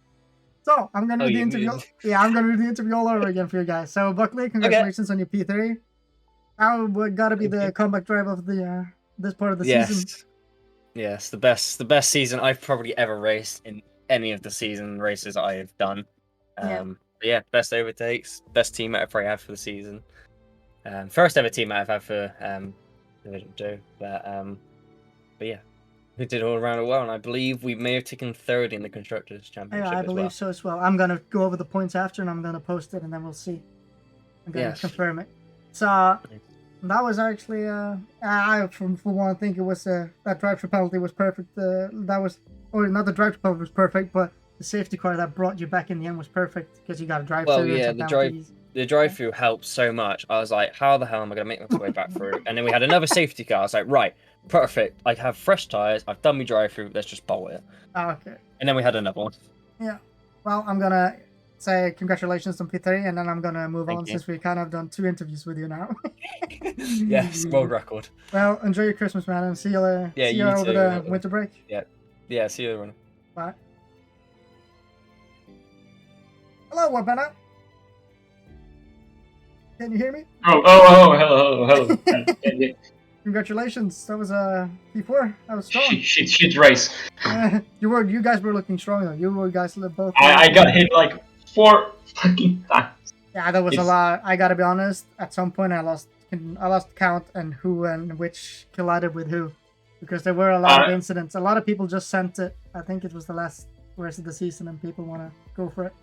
So I'm gonna do the interview. Yeah, I'm gonna do the interview all over again for you guys. So Buckley, congratulations on your P3. Now gotta be the comeback drive of the this part of the season. Yes, the best season I've probably ever raced in any of the season races I have done. Yeah, best overtakes, best teammate I've probably had for the season. First ever teammate I've had for Division 2. But yeah, we did all around it well, and I believe we may have taken third in the Constructors' Championship. Yeah, I believe so as well. I'm gonna go over the points after, and I'm gonna post it, and then we'll see. I'm gonna confirm it. So that was actually I for one think it was that drive to penalty was perfect. That was, or not the drive to penalty was perfect, but the safety car that brought you back in the end was perfect because you got to drive through. Well, yeah, the drive-through helped so much. I was like, how the hell am I going to make my way back through? And then we had another safety car. I was like, right, perfect. I have fresh tyres. I've done my drive-through. Let's just bolt it. Okay. And then we had another one. Yeah. Well, I'm going to say congratulations on P3, and then I'm going to move on since we kind of done 2 interviews with you now. Yes, world record. Well, enjoy your Christmas, man, and see you later. Yeah, see you over the winter break. Yeah, see you later. Bye. Hello, Warbana. Can you hear me? Hello. Congratulations, that was a P4. That was strong. Shit race. You guys were looking strong though. You guys both. I got hit like 4 fucking times. Yeah, that was a lot. I gotta be honest. At some point, I lost count and who and which collided with who, because there were a lot of incidents. A lot of people just sent it. I think it was the last race of the season, and people wanna go for it.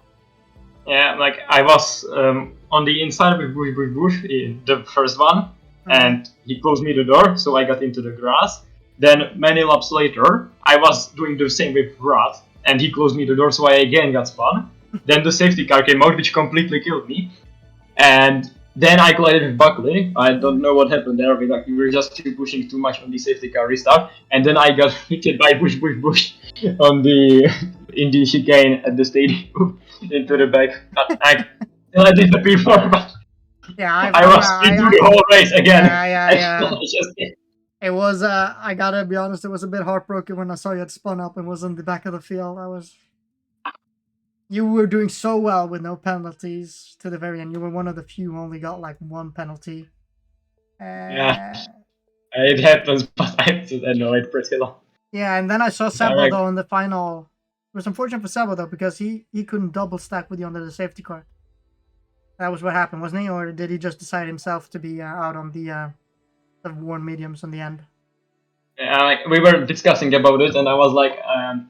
Yeah, like I was on the inside with Bush in the first one, and he closed me the door, so I got into the grass. Then many laps later, I was doing the same with Rod, and he closed me the door, so I again got spun. Then the safety car came out, which completely killed me. And then I collided with Buckley. I don't know what happened there, but we were just pushing too much on the safety car restart. And then I got hit by Bush on in the chicane at the stadium into the back. I did the P4, but yeah, I was into the whole race again. Yeah. It was, I gotta be honest, it was a bit heartbroken when I saw you had spun up and was in the back of the field. You were doing so well with no penalties to the very end. You were one of the few who only got like 1 penalty. Yeah, it happens, but I just annoyed pretty long. Yeah, and then I saw Sebo though in the final. It was unfortunate for Sebo though because he couldn't double stack with you under the safety car. That was what happened, wasn't he? Or did he just decide himself to be out on the worn mediums in the end? Yeah, like we were discussing about it, and I was like,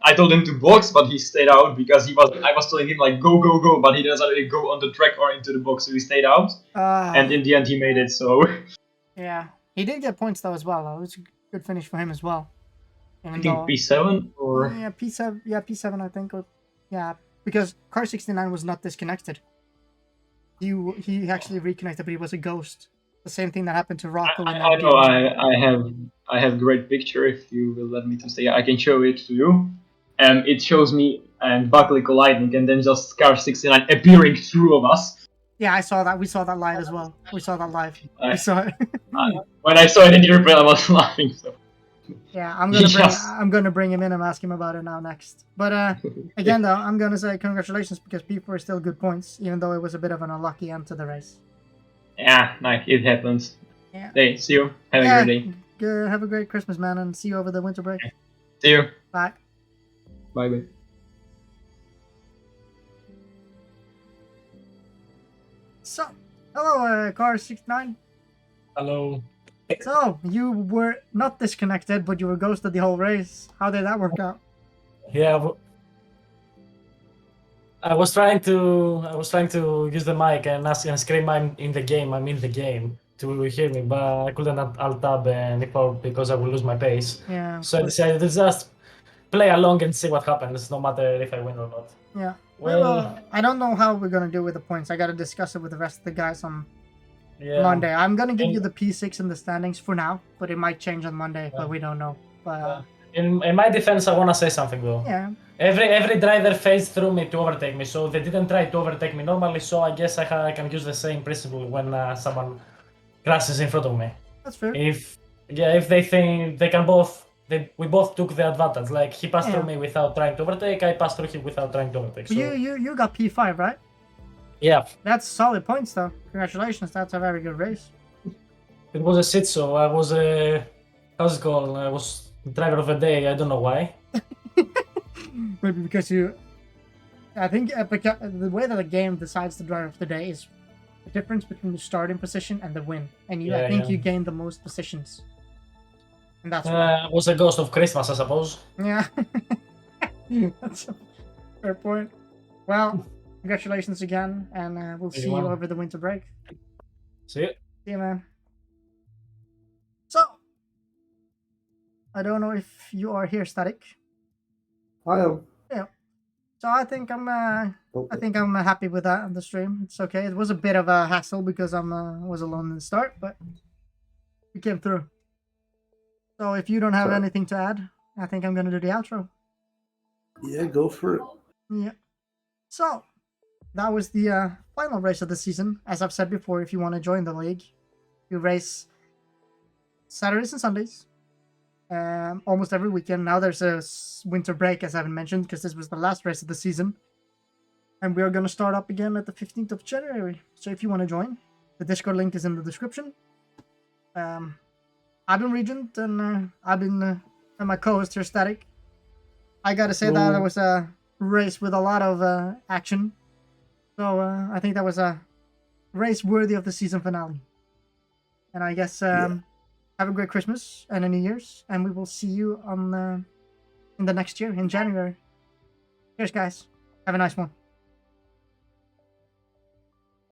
I told him to box, but he stayed out because I was telling him like go, but he doesn't really go on the track or into the box, so he stayed out. And in the end, he made it. So yeah, he did get points though as well. It was a good finish for him as well. I think P7 or yeah, P7. Yeah, P7 I think. Or yeah, because Car 69 was not disconnected. He actually reconnected, but he was a ghost. The same thing that happened to Rocco. I know. I have great picture. If you will let me to say, I can show it to you. It shows me and Buckley colliding, and then just Car 69 appearing through of us. Yeah, I saw that. We saw that live as well. We saw that live. We saw it. When I saw it in the replay, I was laughing. So. Yeah, Yes. I'm gonna bring him in and ask him about it now next. But again though, I'm gonna say congratulations because P4 is still good points, even though it was a bit of an unlucky end to the race. Yeah, like it happens. Yeah. Hey, see you. Have a great day. Have a great Christmas, man, and see you over the winter break. See you. Bye. Bye bye. So, hello, Car69. Hello. So, you were not disconnected, but you were ghosted the whole race. How did that work out? Yeah, I was trying to use the mic and ask and scream I'm in the game to hear me, but I couldn't alt tab and nip out because I will lose my pace. Yeah. So I decided to just play along and see what happens, no matter if I win or not. Yeah. Well, I don't know how we're gonna do with the points. I gotta discuss it with the rest of the guys on yeah. Monday. I'm gonna give And- you the P6 in the standings for now, but it might change on Monday, but we don't know. But In my defense, I want to say something though. yeah. Every driver phased through me to overtake me, so they didn't try to overtake me normally. So I guess I can use the same principle when someone crashes in front of me. That's fair. If they think they can we both took the advantage. Like he passed Yeah. through me without trying to overtake, I passed through him without trying to overtake. But So you got P5, right? yeah, That's solid points though. Congratulations, that's a very good race. it was a sit. So I was how's it called? I was driver of the day. I don't know why. Maybe because I think because the way that the game decides the driver of the day is the difference between the starting position and the win. And I think you gained the most positions. And that's why. I was a ghost of Christmas, I suppose. Yeah. That's a fair point. Well, congratulations again, and we'll see you Everyone. over the winter break. See you. See you, man. So, I don't know if you are here, Static. I am. So I think I'm happy with that on the stream. It's okay. It was a bit of a hassle because I was alone in the start, but we came through. So if you don't have Sorry. anything to add, I think I'm gonna do the outro. Yeah, go for it. Yeah. So that was the final race of the season. As I've said before, if you want to join the league, you race Saturdays and Sundays. Almost every weekend. Now there's a winter break, as I haven't mentioned, because this was the last race of the season. And we are going to start up again at the 15th of January. So if you want to join, the Discord link is in the description. I've been Regent, and I've been and my co-host here, Static. I gotta say that it was a race with a lot of action. So I think that was a race worthy of the season finale. And I guess have a great Christmas and a New Year's, and we will see you on in the next year in January. Cheers, guys. Have a nice one.